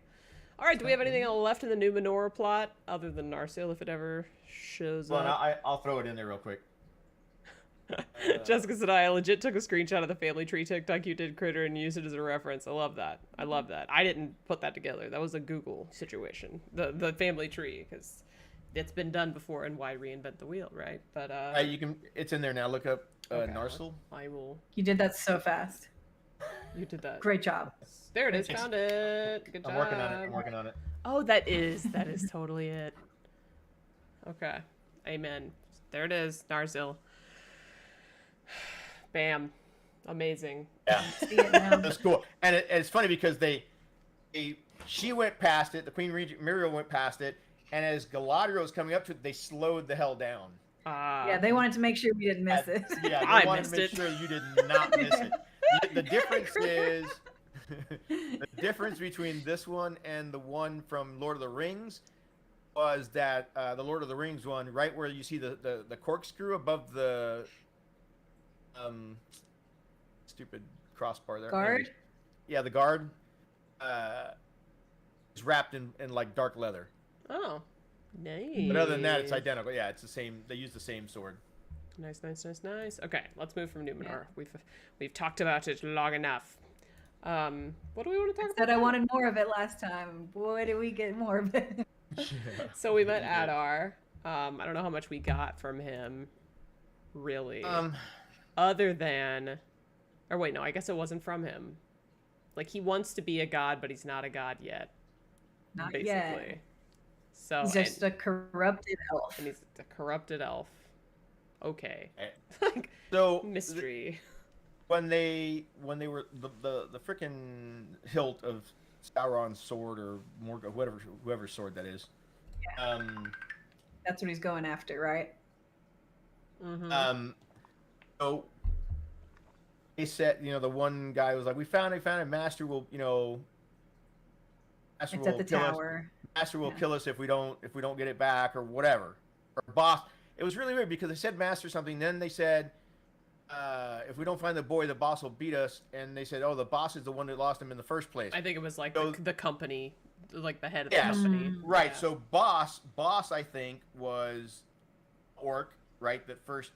All right, do we have anything left in the Númenor plot other than Narsil, if it ever shows Well, up? I'll throw it in there real quick. Jessica said I legit took a screenshot of the family tree TikTok you did, Kritter, and used it as a reference. I love that. I love that. I didn't put that together. That was a Google situation. The family tree, because it's been done before, and why reinvent the wheel, right? But you can. It's in there now. Look up okay, Narsil. I will. You did that so fast. You did that. Great job. There it is. Found it. Good job. I'm working on it. Oh, that is totally it. Okay. Amen. There it is. Narsil. Bam. Amazing. Yeah. See it now. That's cool. And it's funny because she went past it. The Queen Regent Muriel went past it, and as Galadriel was coming up to it, they slowed the hell down. Yeah, they wanted to make sure we didn't miss it. Yeah, I they wanted to make missed sure you did not miss it. The difference is the difference between this one and the one from Lord of the Rings was that the Lord of the Rings one, right where you see the corkscrew above the stupid crossbar there. Guard? Anyways, yeah, the guard is wrapped in like dark leather. Oh. Nice. But other than that, it's identical. Yeah, it's the same. They use the same sword. Nice. Okay, let's move from Numenor. Yeah. We've talked about it long enough. What do we want to talk about? Said I wanted more of it last time. Boy, did we get more of it. So we met Adar. I don't know how much we got from him, really. Other than, or wait, no, I guess it wasn't from him. Like, he wants to be a god, but he's not a god yet. Not basically. yet. So he's just a corrupted elf. And he's a corrupted elf. Okay. Like, so mystery. When they were the frickin' hilt of Sauron's sword or Morgoth, whoever's sword that is. Yeah. That's what he's going after, right? Mm-hmm. So they said, the one guy was like, "We found it. Master will, Master It's will at the kill tower. Master will kill us if we don't get it back or whatever." Or boss. It was really weird because they said Master something, then they said, if we don't find the boy, the boss will beat us. And they said, oh, the boss is the one that lost him in the first place. I think it was like so, the company, like the head of the company. Right. Yeah. So boss, I think, was orc, right? That first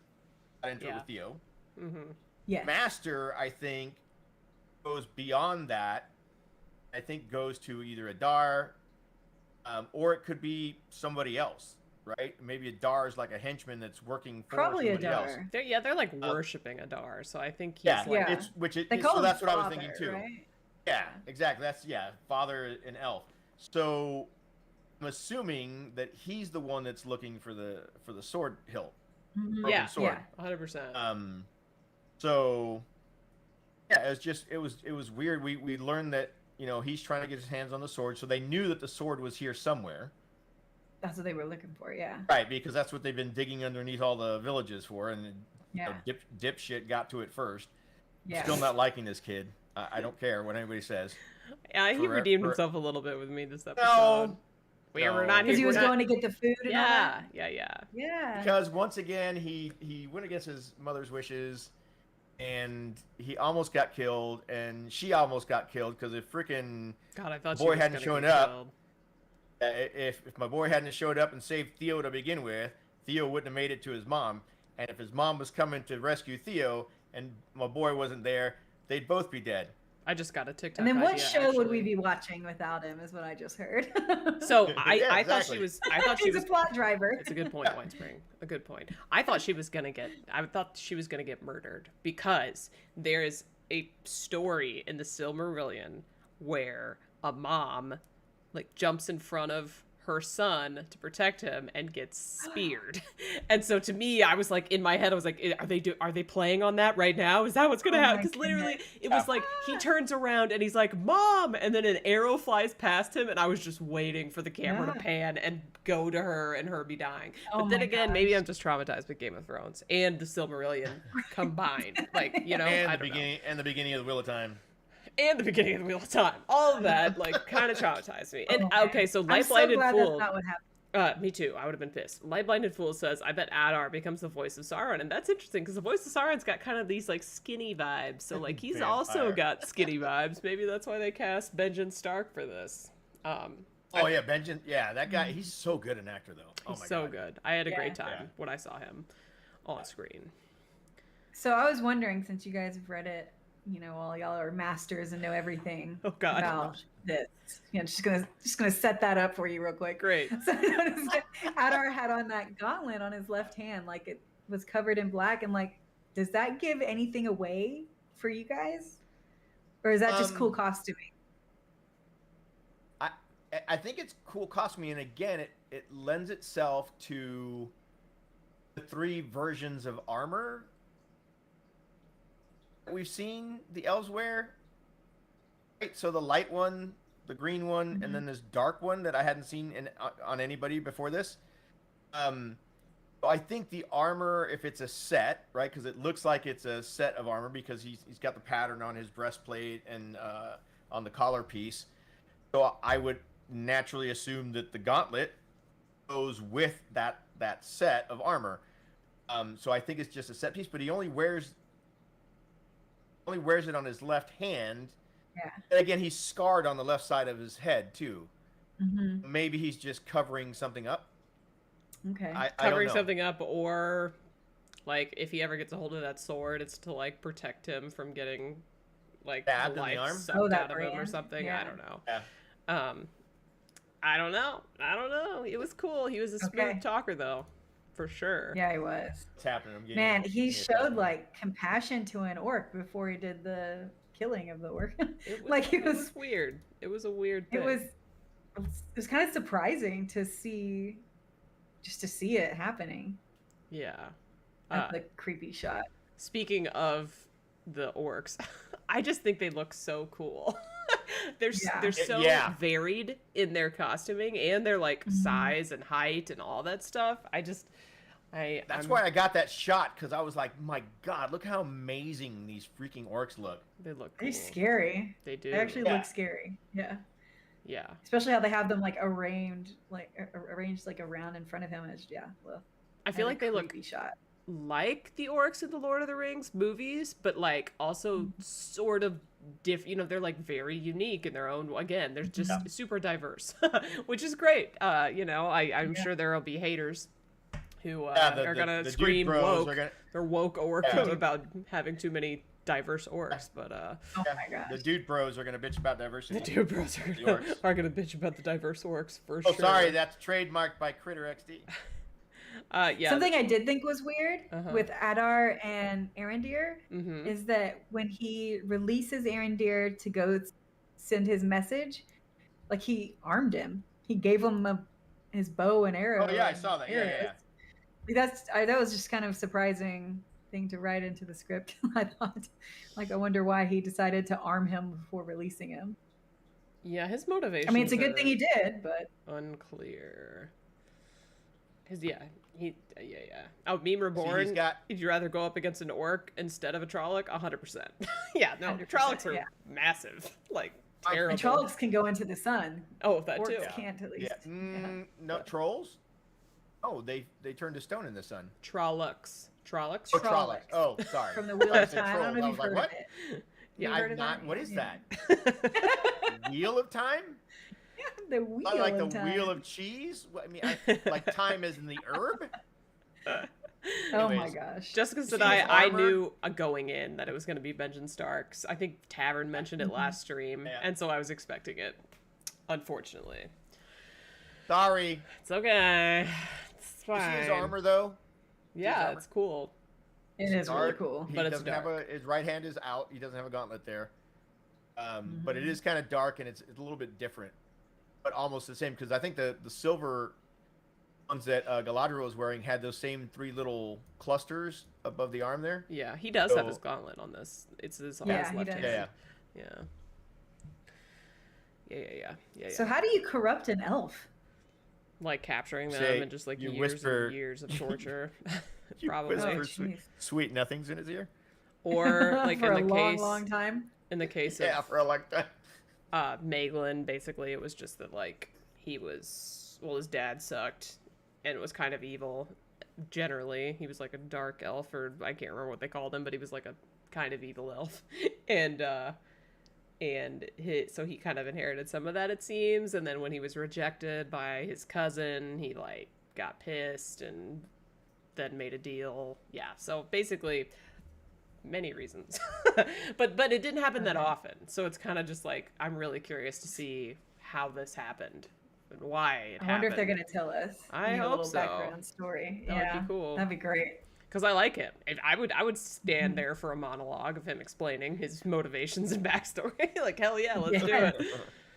got into it with Theo. Mm-hmm. Yeah. Master, I think, goes beyond that. I think goes to either Adar, or it could be somebody else. Right? Maybe Adar is like a henchman that's working for probably somebody Adar. else. They're like worshiping Adar, so I think he's Yeah, like... so that's what I was thinking too. Right? Yeah, exactly. That's father and elf. So I'm assuming that he's the one that's looking for the sword hilt. Yeah, sword. 100%. So yeah, it was weird. We learned that he's trying to get his hands on the sword, so they knew that the sword was here somewhere. That's what they were looking for, yeah. Right, because that's what they've been digging underneath all the villages for, and dipshit got to it first. Yeah. Still not liking this kid. I don't care what anybody says. Yeah, he redeemed himself a little bit with me this episode. No. We're not because he was going to get the food. And all that? Yeah. Because once again, he went against his mother's wishes, and he almost got killed, and she almost got killed because if freaking boy hadn't shown up. If my boy hadn't showed up and saved Theo to begin with, Theo wouldn't have made it to his mom. And if his mom was coming to rescue Theo and my boy wasn't there, they'd both be dead. I just got a TikTok. And then what show would we be watching without him? Is what I just heard. So I thought she was. He's a plot driver. It's a good point, Winespring. A good point. I thought she was gonna get murdered because there is a story in the Silmarillion where a mom jumps in front of her son to protect him and gets speared. And so to me, I was like, in my head, I was like, are they playing on that right now? Is that what's going to happen? Because literally it was like, he turns around and he's like, Mom! And then an arrow flies past him. And I was just waiting for the camera to pan and go to her and her be dying. But then again, maybe I'm just traumatized with Game of Thrones and the Silmarillion combined. And the beginning of the Wheel of Time. And the beginning of the Wheel of Time. All of that, kind of traumatized me. And okay, so Light Blinded Fool. That's not what happened. Me too. I would have been pissed. Light Blinded Fool says, I bet Adar becomes the voice of Sauron. And that's interesting because the voice of Sauron's got kind of these skinny vibes. So he's also got skinny vibes. Maybe that's why they cast Benjen Stark for this. Benjen. Yeah, that guy, he's so good an actor though. He's so good. I had a great time when I saw him on screen. So I was wondering, since you guys have read it, all y'all are masters and know everything Oh, God. about this. Just gonna set that up for you real quick. Great. So I noticed that Adar had on that gauntlet on his left hand, like it was covered in black, and like, does that give anything away for you guys, or is that just cool costuming? I think it's cool costuming, and again, it lends itself to the 3 versions of armor we've seen the elves wear. Right? So the light one, the green one, and then this dark one that I hadn't seen on anybody before this. So I think the armor, if it's a set, right, because it looks like it's a set of armor because he's got the pattern on his breastplate and on the collar piece. So I would naturally assume that the gauntlet goes with that set of armor. So I think it's just a set piece, but he only wears it on his left hand. Yeah. And again, he's scarred on the left side of his head too. Mm-hmm. Maybe he's just covering something up. Okay. Covering something up, or like if he ever gets a hold of that sword, it's to like protect him from getting like the life sucked out of him or something. Yeah. I don't know. Yeah. I don't know. It was cool. He was a smooth talker though, for sure. Yeah, he was. What's happening? Man, he showed like compassion to an orc before he did the killing of the orc. It was weird. It was a weird thing. It was kind of surprising to see it happening. Yeah. That's a creepy shot. Speaking of the orcs, I just think they look so cool. They're so varied in their costuming and their like size and height and all that stuff. That's why I got that shot, because I was like, my God, look how amazing these freaking orcs look. They look cool. They're scary. They do. They actually look scary. Yeah. Yeah. Especially how they have them like arranged like around in front of him. I feel like they look like the orcs in the Lord of the Rings movies, but like also sort of they're like very unique in their own. Again, they're just super diverse, which is great. I'm sure there will be haters who are gonna scream woke. They're woke orcs about having too many diverse orcs, but oh my gosh, the dude bros are gonna bitch about diversity. The dude bros are gonna bitch about the diverse orcs for sure. Oh, sorry, that's trademarked by Kritter XD. Yeah. Something I did think was weird with Adar and Arendir is that when he releases Arendir to go send his message, like he armed him. He gave him his bow and arrow. Oh yeah, I saw that. Yeah. That was just kind of surprising thing to write into the script. I thought, like, I wonder why he decided to arm him before releasing him. Yeah, his motivation. I mean, it's a good thing he did, but unclear. Because Oh, Meme Reborn. Would you rather go up against an orc instead of a Trolloc? 100%. Yeah, no, 100%, Trollocs are massive. Like, terrible. And Trollocs can go into the sun. Oh, that Orcs too. Can't at least. Yeah. No, trolls? Oh, they turn to stone in the sun. Trollocs. Oh, Trollocs. Oh, sorry. From the Wheel of Time. I don't know if you've heard of it. Yeah, I've not. What is that? Wheel of Time? Yeah, the Wheel of Time. Like the Wheel of Cheese? I mean, like time as in the herb? Oh my gosh. Jessica said I knew going in that it was going to be Benjen Starks. I think Tavern mentioned it last stream, and so I was expecting it, unfortunately. Sorry. It's okay. It's fine. You see his armor, though? Yeah, it's cool. It is really cool. But it's dark. His right hand is out. He doesn't have a gauntlet there. But it is kind of dark, and it's a little bit different, but almost the same, because I think the silver ones that Galadriel was wearing had those same 3 little clusters above the arm there. Yeah, he does have his gauntlet on this. It's his left hand. Yeah. So how do you corrupt an elf? Like capturing them and just like years of torture. Probably. Sweet nothings in his ear. Or like for in the long time. In the case of for a long time. Maeglin, basically it was just that like his dad sucked and was kind of evil. Generally, he was like a dark elf, or I can't remember what they called him, but he was like a kind of evil elf, so he kind of inherited some of that, it seems. And then when he was rejected by his cousin, he like got pissed and then made a deal. Yeah, so basically many reasons. but it didn't happen that often. So it's kind of just like, I'm really curious to see how this happened and why it happened. I wonder if they're going to tell us. I a hope little so. background story. That would be cool. That'd be great. Because I like him. I would stand there for a monologue of him explaining his motivations and backstory. Like, hell yeah, let's do it.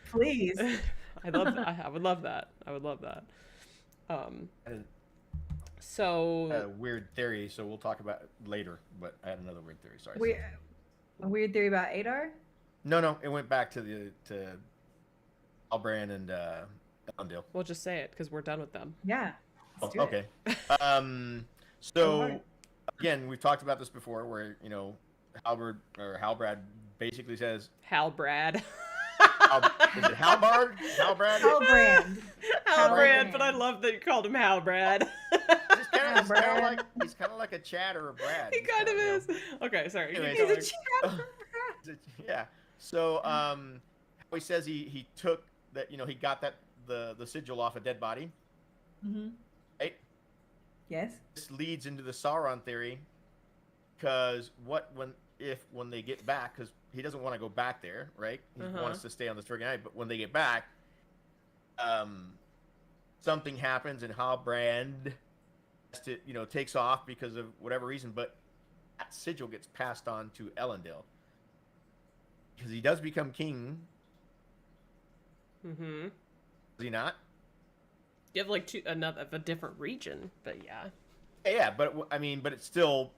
Please. I love that. I would love that. So I had a weird theory, so we'll talk about it later. But I had another weird theory. Sorry. A weird theory about Adar? No, it went back to Albran and Elendil. we'll just say it because we're done with them. Yeah. Let's do Okay. So again, we've talked about this before, where Halbrad basically says Halbrad. is it Halbard? Halbrad? Halbrand. Halbrand, but I love that you called him Halbrad. He's kind of like a Chad or a Brad. He kind of is. Okay, sorry. Anyways, He's a Chad. yeah. So he says he took that, he got that the sigil off a dead body. Mm-hmm. Right? Yes. This leads into the Sauron theory, because when they get back, because he doesn't want to go back there, right? He wants to stay on the Stricken Island, but when they get back, something happens and Halbrand takes off because of whatever reason, but that sigil gets passed on to Elendil because he does become king. Mm-hmm. Does he not? You have like another of a different region, but yeah. Yeah, but it still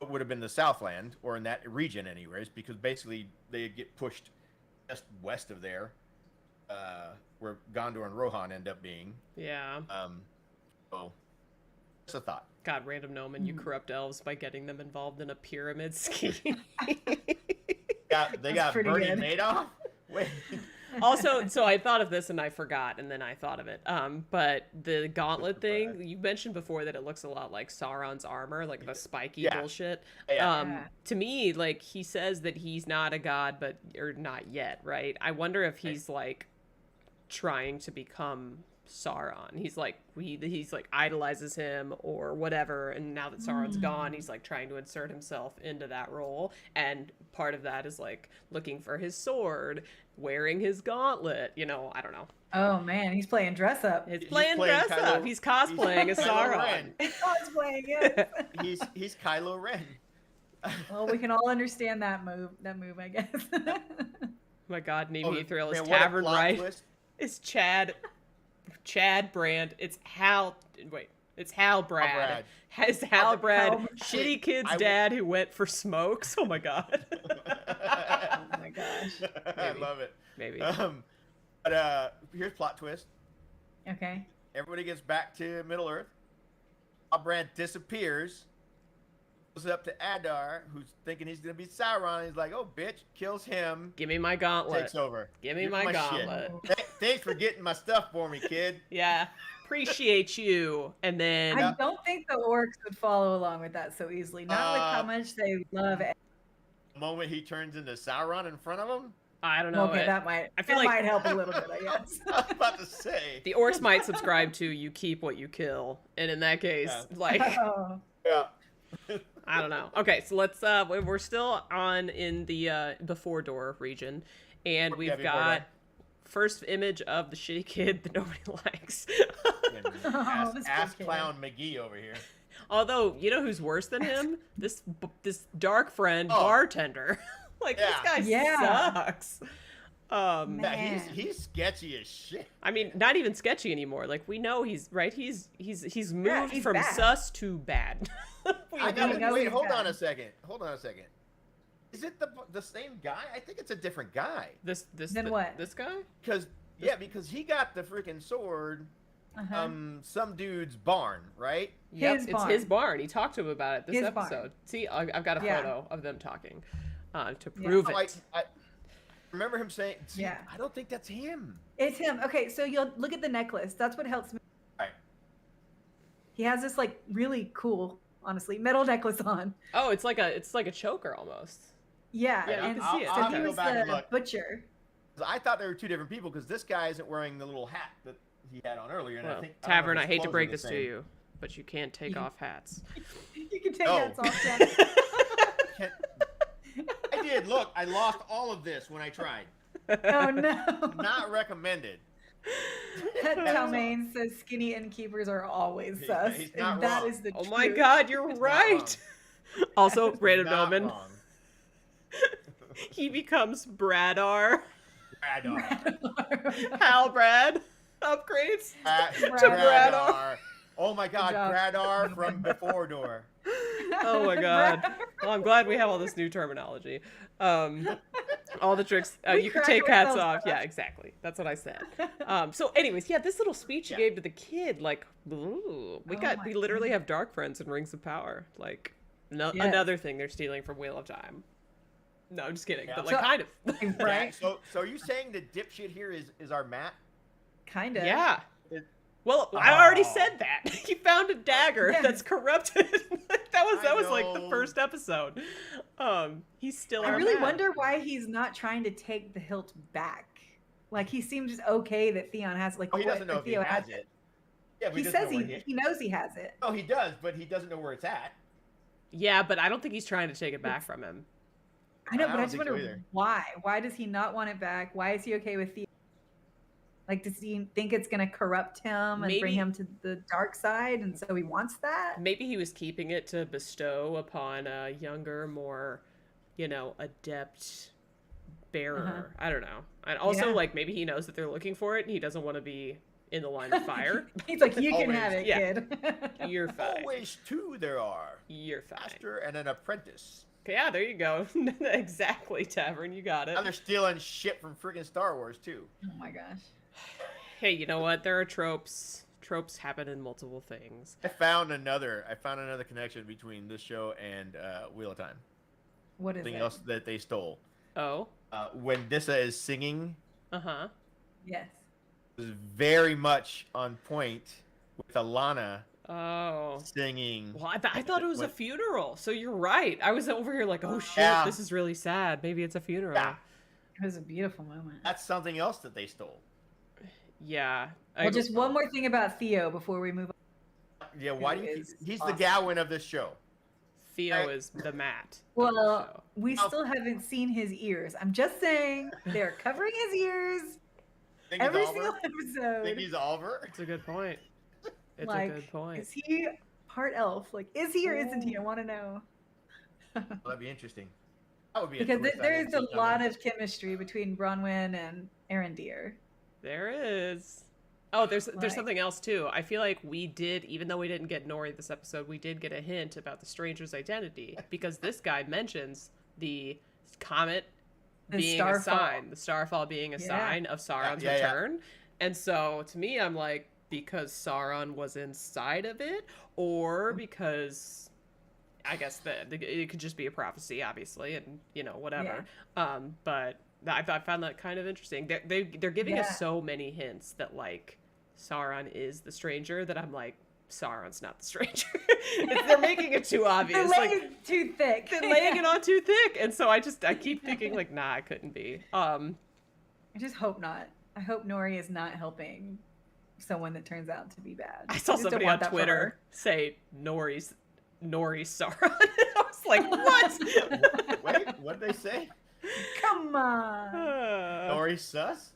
would have been the Southland, or in that region anyways, because basically they get pushed just west of there, where Gondor and Rohan end up being. Yeah. So just a thought. God, random gnome, and you corrupt elves by getting them involved in a pyramid scheme. They got Bernie Madoff? Wait. Also, so I thought of this and I forgot, and then I thought of it. But the gauntlet thing, you mentioned before that it looks a lot like Sauron's armor, like the spiky bullshit. To me, like, he says that he's not a god, or not yet, right? I wonder if he's like trying to become Sauron. He's like idolizes him or whatever, and now that Sauron's gone, he's like trying to insert himself into that role, and part of that is like looking for his sword, wearing his gauntlet, I don't know. Oh man, he's playing dress up. He's playing dress up. He's cosplaying as Sauron. He's cosplaying, yes. he's Kylo Ren. Well, we can all understand that move, I guess. Oh my God, Nimi Thrill is Tavern, right? Twist. It's Chad Brand. It's Hal. Wait, it's Halbrad. Has Halbrad, shitty kid's dad who went for smokes? Oh my God. Oh my gosh. I love it. Maybe. But here's plot twist. Okay. Everybody gets back to Middle Earth. Halbrand disappears. Goes up to Adar, who's thinking he's gonna be Sauron. He's like, "Oh, bitch!" Kills him. Give me my gauntlet. Takes over. Give me my gauntlet. Thanks for getting my stuff for me, kid. Yeah, appreciate you. And then I don't think the orcs would follow along with that so easily. Not with how much they love it. The moment he turns into Sauron in front of him. I don't know. Okay, that might help a little bit, I guess. I was about to say. The orcs might subscribe to "you keep what you kill," and in that case, Yeah. I don't know. Okay, so let's we're still in the before door region, and we've got first image of the shitty kid that nobody likes. Ass clown McGee over here. Although, you know who's worse than him? This dark friend bartender. This guy sucks. Yeah, he's sketchy as shit. I mean, not even sketchy anymore. Like, we know he's right. He's moved from bad. Sus to bad. Wait, hold on a second. Is it the same guy? I think it's a different guy. What? This guy? Because he got the freaking sword. Some dude's barn, right? It's his barn. He talked to him about it this episode. Barn. See, I've got a photo of them talking to prove it. I remember him saying, I don't think that's him. It's him. Okay, so you'll look at the necklace. That's what helps me. All right. He has this like really cool, honestly, metal necklace on. Oh, it's like a choker almost. Yeah, you can see it. So he was the butcher. I thought they were two different people because this guy isn't wearing the little hat that he had on earlier. And I think Tavern, I hate to break this to you, but you can't take off hats. You can take hats off, Tavern. did. Look, I lost all of this when I tried. Oh no. Not recommended. Talmain says skinny innkeepers are always sus. He's And not that wrong. is the Oh truth. my God, you're He's not right. Also, random Not Bowman. wrong. He becomes Bradar. Bradar. Hal Brad upgrades to Bradar. Bradar. Oh my God, job. Bradar from Before Door. Oh my God. Well, I'm glad we have all this new terminology. All the tricks. We You can crack take hats ourselves off. up. Yeah, exactly. That's what I said. So anyways, yeah, this little speech you gave to the kid, like, ooh, we Oh we my literally have dark friends in Rings of Power. Like, Yes. another thing they're stealing from Wheel of Time. No, I'm just kidding. Yeah. But like, So- kind of. Right? So are you saying the dipshit here is our Matt? Kind of. Yeah. It- Well, I already Oh. said that. He found a dagger Yeah. that's corrupted. that I was like the know. first episode. He's still. I our really man. wonder why he's not trying to take the hilt back. Like he seems okay that Theon has like Oh, he what- doesn't know or if he Theo has it. Yeah, but He doesn't says know he where he knows he has it. Oh, he does, but he doesn't know where it's at. Yeah, but I don't think he's trying to take it back from him. I know, I but I don't just think so wonder either. why. Why does he not want it back? Why is he okay with Theon? Like, does he think it's going to corrupt him and Maybe- bring him to the dark side, and so he wants that? Maybe he was keeping it to bestow upon a younger, more, adept bearer. I don't know. And also, Yeah. like, maybe he knows that they're looking for it and he doesn't want to be in the line of fire. He's like, you can Always. have it, Yeah. kid. You're fine. Always two there are. You're fine. Master and an apprentice. Okay, yeah, there you go. Exactly, Tavern. You got it. Now they're stealing shit from freaking Star Wars too. Oh my gosh. Hey, you know what? There are tropes. Tropes happen in multiple things. I found another connection between this show and Wheel of Time. What is Something it? else that they stole. Oh? When Dissa is singing, Uh-huh. Yes. it was very much on point with Alana Oh. singing. Well, I thought it was a funeral, so you're right. I was over here like, oh shit, Yeah. this is really sad. Maybe it's a funeral. Yeah. It was a beautiful moment. That's something else that they stole. Yeah. Well, just one more thing about Theo before we move on. Yeah, why do Who you? is He's the awesome. Gawain of this show. Theo I- is the Matt. of the Well, show. we Oh. still haven't seen his ears. I'm just saying they're covering his ears Think he's every Oliver? single Think episode. he's Oliver? It's a good point. It's Like, a good point. Is he part elf? Like, is he or isn't he? I want to know. Well, that'd be interesting. That would be a Because twist I there didn't is see a lot coming. of chemistry between Bronwyn and Arendir. There is. Oh, there's Like- something else too. I feel like we did, even though we didn't get Nori this episode, we did get a hint about the stranger's identity because this guy mentions the comet The being a starfall. sign, the starfall being a Yeah. sign of Sauron's Yeah, yeah. return. And so to me, I'm like, because Sauron was inside of it, or because I guess it could just be a prophecy, obviously, and whatever. But I found that kind of interesting. They're giving Yeah. us so many hints that like Sauron is the stranger that I'm like, Sauron's not the stranger. They're making it too They're obvious. laying Like it too thick. they're laying it on too thick, and so I keep thinking like, nah, it couldn't be. I just hope not. I hope Nori is not helping someone that turns out to be bad. I saw just don't somebody want on that for Twitter her. say Nori's Sauron. I was like, what? Wait, what'd they say? Come on. Nori sus?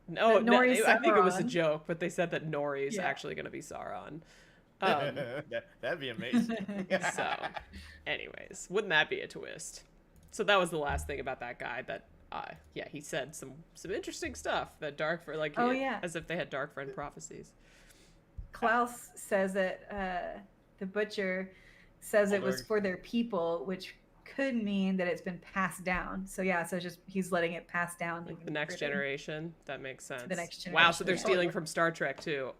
No, That Nori's I think it was a Sauron. joke, but they said that Nori is Yeah. actually going to be Sauron. That'd be amazing. So, anyways, wouldn't that be a twist? So that was the last thing about that guy. That, he said some interesting stuff. That dark for like, Oh, yeah. as if they had dark friend prophecies. Klaus says that the butcher says it was Older. for their people, which could mean that it's been passed down. So yeah, so just he's letting it pass down to Like the next Kritter. generation. That makes sense. the next Wow, so they're generation. stealing from Star Trek too.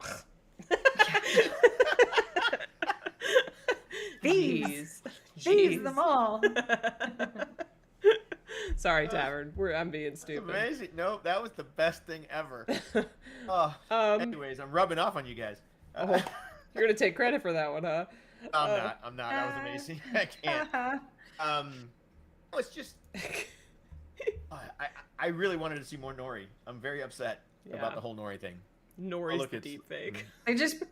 Thieves. Jeez. Thieves Jeez. them all. Sorry, Tavern. I'm being That's stupid. amazing. No, that was the best thing ever. Oh, anyways, I'm rubbing off on you guys. Oh, you're gonna take credit for that one, huh? I'm not. That was amazing. I can't. It's just. I really wanted to see more Nori. I'm very upset Yeah. about the whole Nori thing. Nori's look, the it's- deep fake.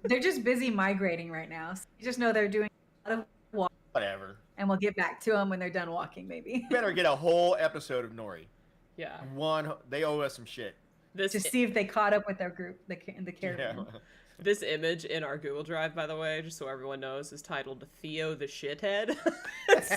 they're just busy migrating right now. So you just know they're doing a lot of walk Whatever. and and we'll get back to them when they're done walking, maybe. Better get a whole episode of Nori. Yeah. They owe us some shit. To see if they caught up with their group, the caravan. Yeah. This image in our Google Drive, by the way, just so everyone knows, is titled Theo the Shithead. It's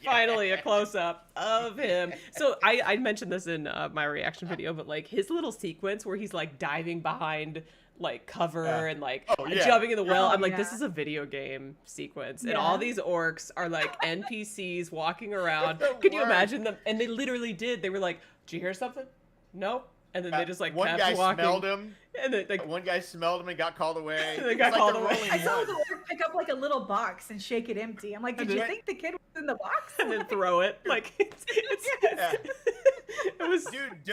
finally a close-up of him. So I mentioned this in my reaction video, but like his little sequence where he's like diving behind like cover and like jumping in the well. I'm like, this is a video game sequence. And all these orcs are like NPCs walking around. Could you imagine them? And they literally did. They were like, "Did you hear something?" Nope. And then they just like one kept guy walking. smelled him. And then, like, one guy smelled him and got called away. They got called away. I saw the orc pick up like a little box and shake it empty. I'm like, did you think the kid was in the box? And then throw it. Like it was. Dude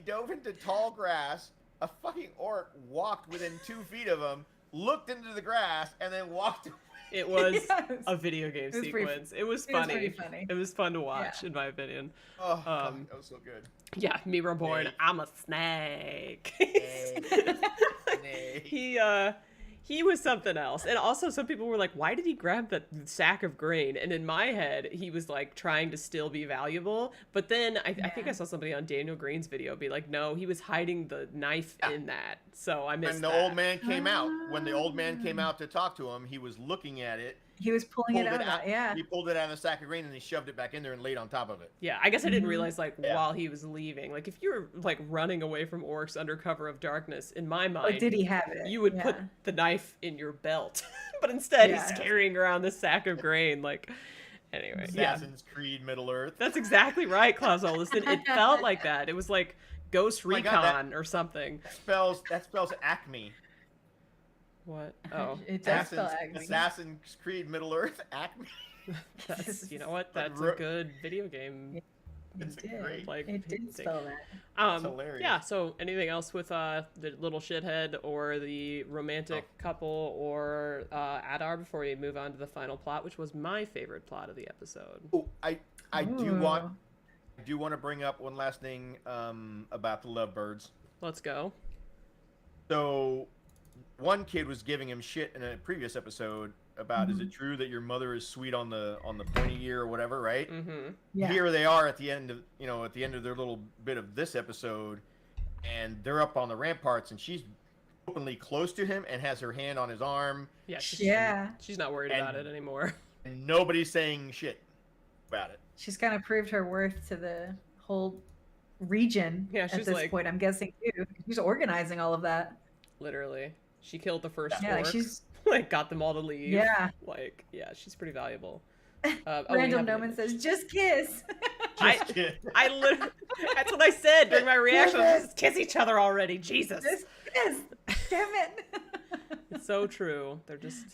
dove into tall grass. A fucking orc walked within 2 feet of him, looked into the grass, and then walked away. It was a video game sequence. It was funny. It was pretty funny. It was fun to watch, in my opinion. Oh, God, that was so good. Yeah, me reborn. Nay. I'm a snake. Nay. He was something else. And also some people were like, why did he grab that sack of grain? And in my head, he was like trying to still be valuable. But then I think I saw somebody on Daniel Green's video be like, no, he was hiding the knife in that. So I missed that. When the old man came out, to talk to him, he was looking at it. He was pulling it out. Yeah. He pulled it out of the sack of grain and he shoved it back in there and laid on top of it. Yeah, I guess I didn't realize like while he was leaving. Like if you were like running away from orcs under cover of darkness, in my mind, did he have it? You would put the knife in your belt, but instead he's carrying around this sack of grain. Like, anyway, Assassin's Creed Middle Earth. That's exactly right, Klaus Olesen. It felt like that. It was like Ghost Recon or something. That spells Acme. What? Oh, it does spell Acme. Assassin's Creed Middle Earth, Acme. That's, you know what? That's a good video game. It did spell that. It's hilarious. Yeah. So, anything else with the little shithead or the romantic couple or Adar before we move on to the final plot, which was my favorite plot of the episode? Oh, I do want to bring up one last thing about the lovebirds. Let's go. So, one kid was giving him shit in a previous episode about, is it true that your mother is sweet on the pointy ear or whatever, right? Mm-hmm. Yeah. Here they are at the end of their little bit of this episode, and they're up on the ramparts, and she's openly close to him and has her hand on his arm. Yeah. She's not worried about it anymore. And nobody's saying shit about it. She's kind of proved her worth to the whole region at this point, I'm guessing, too. She's organizing all of that. Literally. She killed the first orc. Yeah, she's... like, got them all to leave. Yeah. Like, yeah, she's pretty valuable. Random Noman says, just kiss. I literally, that's what I said during my reaction. Just kiss each other already. Jesus. Just kiss. Damn it. It's so true. They're just...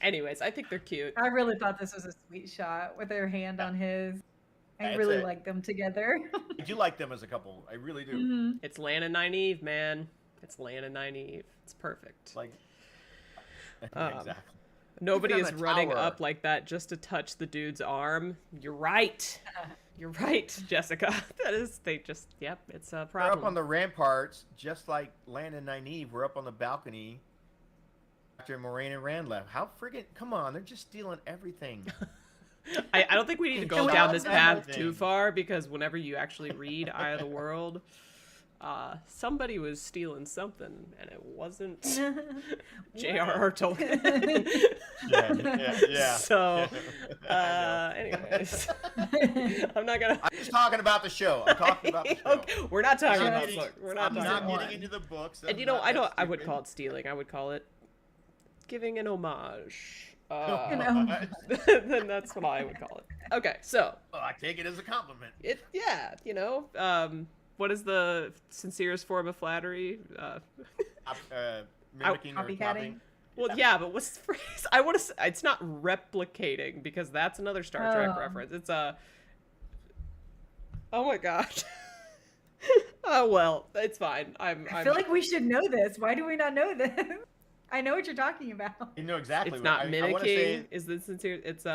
Anyways, I think they're cute. I really thought this was a sweet shot with her hand on his. I really like them together. I do like them as a couple. I really do. Mm-hmm. It's Lan and Nynaeve, man. It's Lan and Nynaeve. It's perfect. Like, exactly. Nobody is running up like that just to touch the dude's arm. You're right. You're right, Jessica. It's a problem. They're up on the ramparts, just like Lan and Nynaeve were up on the balcony after Moraine and Rand left. How friggin', come on, they're just stealing everything. I don't think we need to go down this path too far, because whenever you actually read Eye of the World, somebody was stealing something, and it wasn't J.R.R. Tolkien. Yeah. So, anyways, I'm just talking about the show. I'm talking about the show. Okay, we're not talking about books. We're not getting into the books. And I would call it stealing. I would call it giving an homage. Then that's what I would call it. Okay, so. Well, I take it as a compliment. What is the sincerest form of flattery? Mimicking or copying. Well, yeah, but what's the phrase? I want to say, it's not replicating, because that's another Star Trek reference. It's oh my gosh. Oh, well, it's fine. I feel like we should know this. Why do we not know this? I know what you're talking about. You know exactly. It's not mimicking. Is the sincere? It's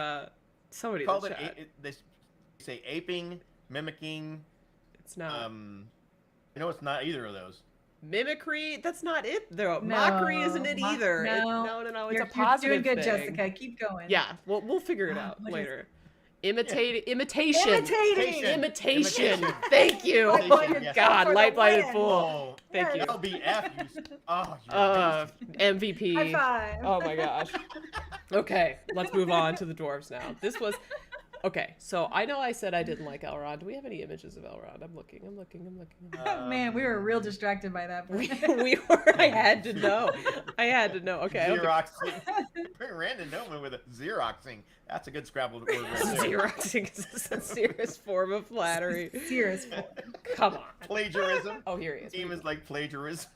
somebody. Called it. They say aping, mimicking. It's not. It's not either of those. Mimicry, that's not it though. No, Mockery isn't it either. no. No, it's You're a positive doing good, thing. Jessica. Keep going. Yeah, we'll figure it out What is later. it? Imitation. Imitation. Thank you. Imitation, Oh my yes. God, For the light-blinded win. fool. Oh, Thank you. LBF. You're MVP. High five. Oh my gosh. Okay, let's move on to the dwarves now. This was okay. So I know I said I didn't like Elrond. Do we have any images of Elrond? I'm looking. Man, we were real distracted by that. We were. I had to know. Okay. Xeroxing. Random Noma with a Xeroxing. That's a good Scrabble word right there. Xeroxing is the sincerest form of flattery. Serious. Come on. Plagiarism. Oh, here he is. Name is like plagiarism.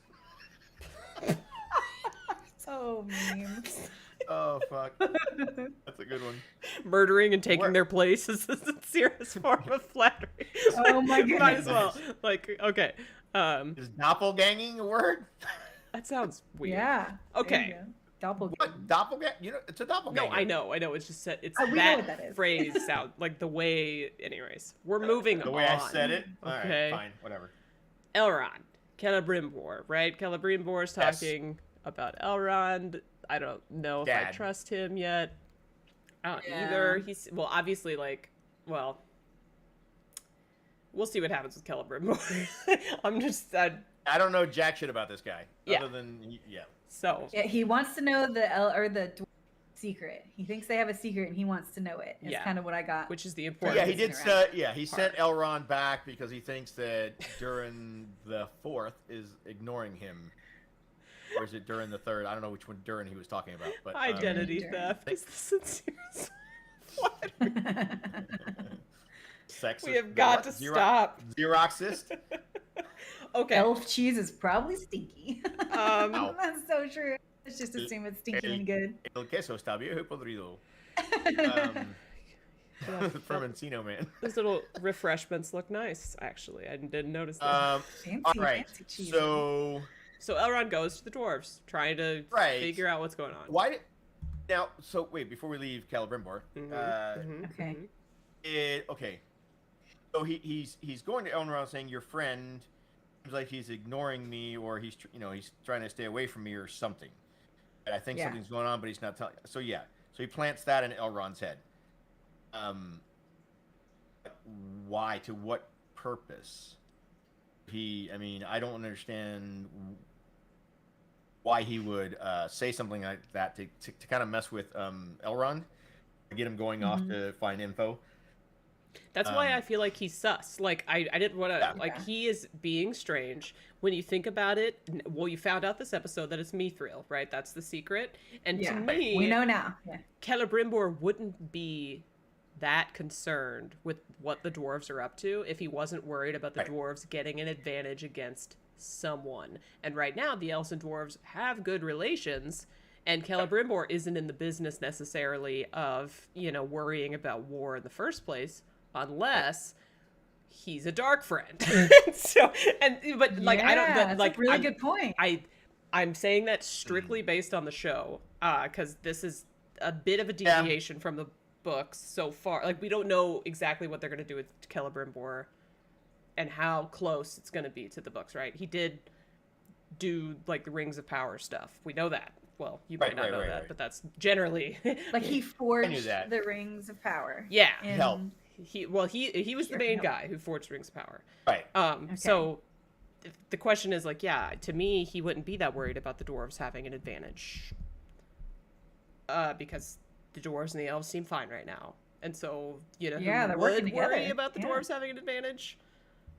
So memes. Oh, fuck. That's a good one. Murdering and taking their place is the sincerest form of flattery. Oh my goodness. Might as well. Like, okay. Is doppelganging a word? That sounds weird. Yeah. Okay. Doppelganger. What? Doppelganger? You know, it's a doppelganger. No, I know. It's just it's we know that, what that is. phrase sound like the way. Anyways, we're moving on. The way I said it? Okay. Alright, fine. Whatever. Elrond, Celebrimbor, right? Celebrimbor's talking about Elrond. I don't know if I Dad. trust him yet. I don't Yeah. either. He's obviously we'll see what happens with Celebrimbor. I don't know jack shit about this guy. Yeah. Other than, So Yeah, he wants to know the dwarf secret. He thinks they have a secret and he wants to know it. Is Yeah. kind of what I got. which is the Yeah, important. he did. He sent Elrond back because he thinks that during the fourth is ignoring him, or is it during the third? I don't know which one during he was talking about. But Identity During. theft is the sincerest. What? Sexist. We have got to stop. Xeroxist. Okay. Elf cheese is probably stinky. Um, That's so true. Let's just assume it's stinky and good. El queso está viejo y podrido. From Encino Man. Those little refreshments look nice, actually. I didn't notice that. Fancy, All right. fancy cheese. So So Elrond goes to the dwarves, trying to Right. figure out what's going on. why did now? So wait, before we leave Celebrimbor, Okay. okay. So he's going to Elrond saying your friend seems like he's ignoring me, or he's trying to stay away from me or something. And I think Yeah. something's going on, but he's not telling. So yeah, so he plants that in Elrond's head. Why? To what purpose? I don't understand why he would say something like that to kind of mess with Elrond, to get him going off to find info. That's why I feel like he's sus. Like, I didn't want to, Yeah. he is being strange. When you think about it, well, you found out this episode that it's Mithril, right? That's the secret. And to me, we know now. Yeah. Celebrimbor wouldn't be that concerned with what the dwarves are up to if he wasn't worried about the dwarves getting an advantage against someone. And right now, the elves and dwarves have good relations, and Celebrimbor isn't in the business necessarily of, worrying about war in the first place, unless he's a dark friend. I don't, that's a really good point. I'm saying that strictly based on the show, because this is a bit of a deviation from the books so far. Like, we don't know exactly what they're going to do with Celebrimbor and how close it's going to be to the books, right? He did do, like, the Rings of Power stuff. We know that. Well, you might not know that, but that's generally... Like, he forged that. the Rings of Power. Yeah. Help. He was the main guy who forged Rings of Power. Right. So the question is, like, to me, he wouldn't be that worried about the dwarves having an advantage. Because the dwarves and the elves seem fine right now. And so, who they're working would worry together. about the dwarves having an advantage?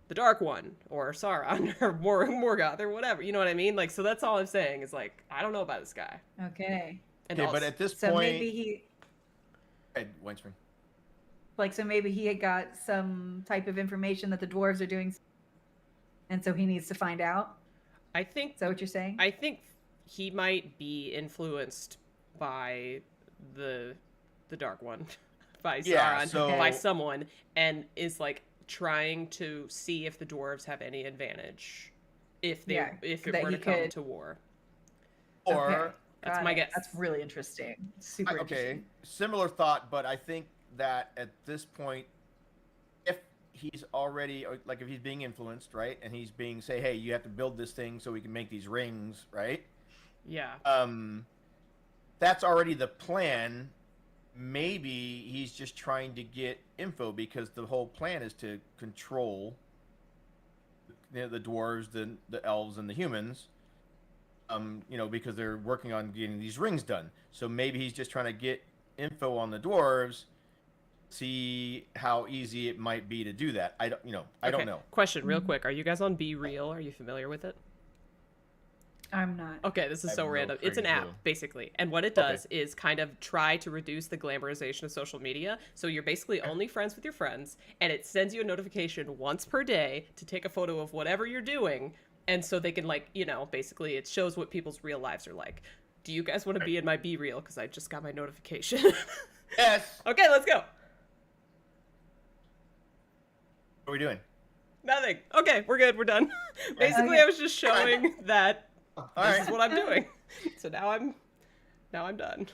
The Dark One, or Sauron, or Morgoth, or whatever. You know what I mean? Like, so that's all I'm saying is, like, I don't know about this guy. Okay. And Okay, but at this So point, maybe he, Winespring. maybe he had got some type of information that the dwarves are doing, and so he needs to find out. I think Is that what you're saying? I think he might be influenced by the Dark One, by Sauron, by someone, and is like trying to see if the dwarves have any advantage if it were to come to war. Or that's my guess. That's really interesting. Super interesting. Similar thought, but I think that at this point, if he's already like if he's being influenced, right, and he's being say, hey, you have to build this thing so we can make these rings, right? Yeah. That's already the plan. Maybe he's just trying to get info because the whole plan is to control the dwarves, the elves, and the humans. Because they're working on getting these rings done. So maybe he's just trying to get info on the dwarves, see how easy it might be to do that. I don't know. Question, real quick: are you guys on Be Real? Are you familiar with it? I'm not. Okay, this is so random. It's an app, basically. And what it does is kind of try to reduce the glamorization of social media. So you're basically only friends with your friends, and it sends you a notification once per day to take a photo of whatever you're doing. And so they can, basically it shows what people's real lives are like. Do you guys want to be in my Be Real? Because I just got my notification. Yes. Okay, let's go. What are we doing? Nothing. Okay, we're good. We're done. Basically, Okay. I was just showing that this is right. what I'm doing. So now I'm done.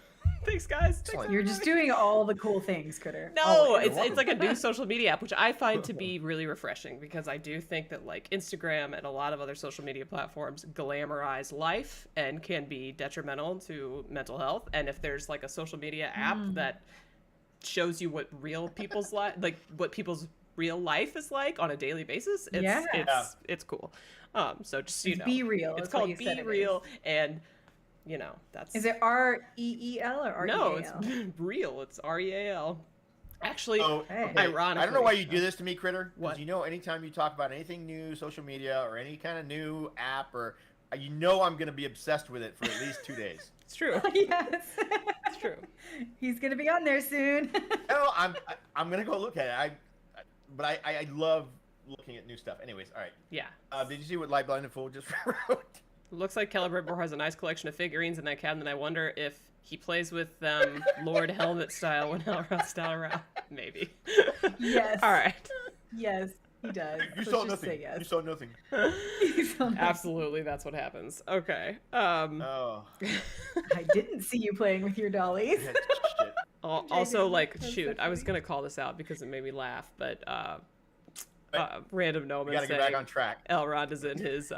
Thanks, guys. Thanks, You're just everybody. doing all the cool things, Critter. No, Always. it's like a new social media app, which I find to be really refreshing because I do think that like Instagram and a lot of other social media platforms glamorize life and can be detrimental to mental health. And if there's like a social media app that shows you what real people's what people's real life is like on a daily basis, it's cool. So just so you know, Be Real. it's is what called you Be said it Real, and that's. Is it REEL or REAL? No, it's real. It's REAL. Actually, Hey. ironically, I don't know why you do this to me, Critter. What? Because anytime you talk about anything new, social media, or any kind of new app, or I'm going to be obsessed with it for at least 2 days. It's true. Yes. It's true. He's gonna be on there soon. No, I'm going to go look at it. But I love looking at new stuff. Anyways, all right. Yeah. Did you see what Light Blinded Fool just wrote? Looks like Celebrimbor has a nice collection of figurines in that cabinet. I wonder if he plays with them Lord Helmet style when Elrond style around. Maybe. Yes. All right. Yes, he does. You Let's saw just nothing. say yes. You saw nothing. You saw nothing. Absolutely, that's what happens. Okay. Oh. I didn't see you playing with your dollies. Shit. Also, That's so shoot, I was funny. gonna call this out because it made me laugh, but random gnome We got to get back on track. Elrond is in his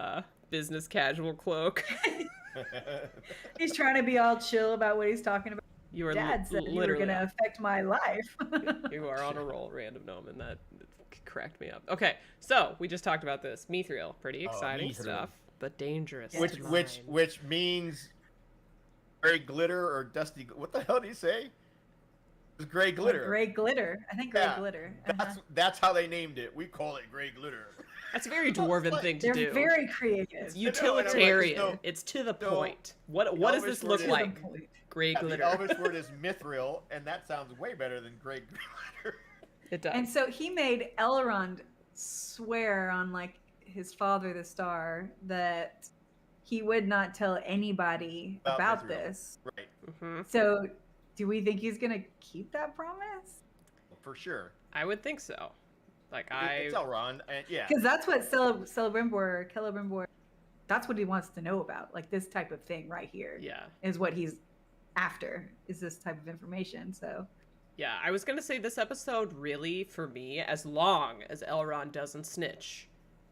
business casual cloak. He's trying to be all chill about what he's talking about. You are Dad said you were literally gonna affect my life. You are on a roll, random gnome, and that cracked me up. Okay, so we just talked about this. Mithril, pretty exciting Mithril. stuff, but dangerous. Which- to Which mine. means gray glitter or dusty. What the hell did he say? It was gray glitter. Gray glitter. I think gray Yeah, glitter. That's how they named it. We call it gray glitter. That's a very dwarven thing to They're do. very creative. It's I know, and I'm like, utilitarian. no, It's to the no. point. What does Elvish this word look is- like? Gray Yeah, glitter. the Elvish word is mithril, and that sounds way better than gray glitter. It does. And so he made Elrond swear on like his father, the star, that he would not tell anybody About about Mithril. this. Right, hmm So, do we think he's gonna keep that promise? for sure. I would think so. Like It's Elrond, and yeah. Because that's what Celebrimbor, that's what he wants to know about. Like this type of thing right here yeah. is what he's after. Is this type of information? So Yeah, I was gonna say this episode really, for me, as long as Elrond doesn't snitch,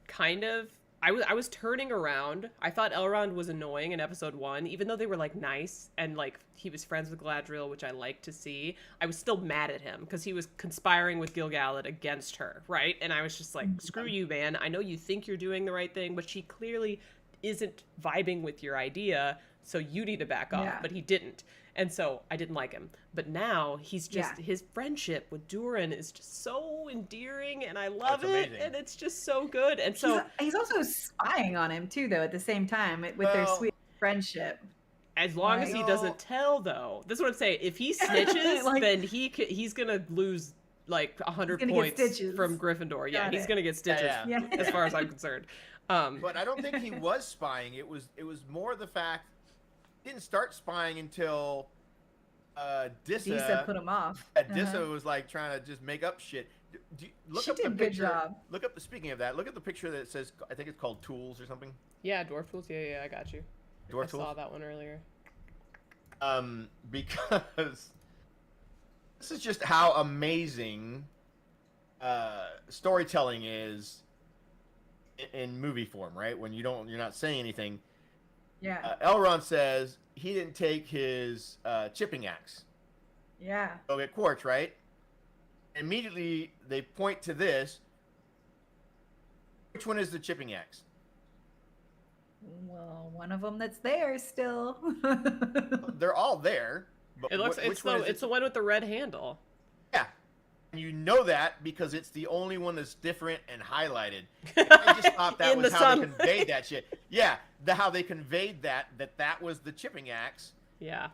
kind of. I was turning around. I thought Elrond was annoying in episode 1, even though they were like nice and like he was friends with Galadriel, which I like to see. I was still mad at him because he was conspiring with Gil-galad against her, right? And I was just like, screw you, man. I know you think you're doing the right thing, but she clearly isn't vibing with your idea, so you need to back off. Yeah. But he didn't. And so I didn't like him. But now he's just, his friendship with Durin is just so endearing, and I love it's it. amazing. And it's just so good. And so he's also spying on him too, though. At the same time, with their Well- sweet friendship. as long as he doesn't tell, though, this is what I'm saying. If he snitches, Like- then he's gonna lose like 100 He's gonna get points stitches. from Gryffindor. Yeah, Got he's it. gonna get stitches. Yeah. Yeah. As far as I'm concerned. But I don't think he was spying. It was more the fact he didn't start spying until Disa put him off. Disa was like trying to just make up shit. Look She up did the a good picture. job. Look up the. Speaking of that, look at the picture that says I think it's called Tools or something. Yeah, Dwarf Tools. Yeah, I got you. Dwarf I Tools. saw that one earlier. Because this is just how amazing storytelling is in movie form, right? When you're not saying anything. Yeah. Elrond says he didn't take his chipping axe. Yeah. Go get quartz, right? Immediately they point to this. Which one is the chipping axe? Well, one of them that's there still. They're all there. But It looks it's the one with the red handle. Yeah. And you know that because it's the only one that's different and highlighted. I just thought that was how they conveyed that shit. Yeah, how they conveyed that was the chipping axe. Yeah.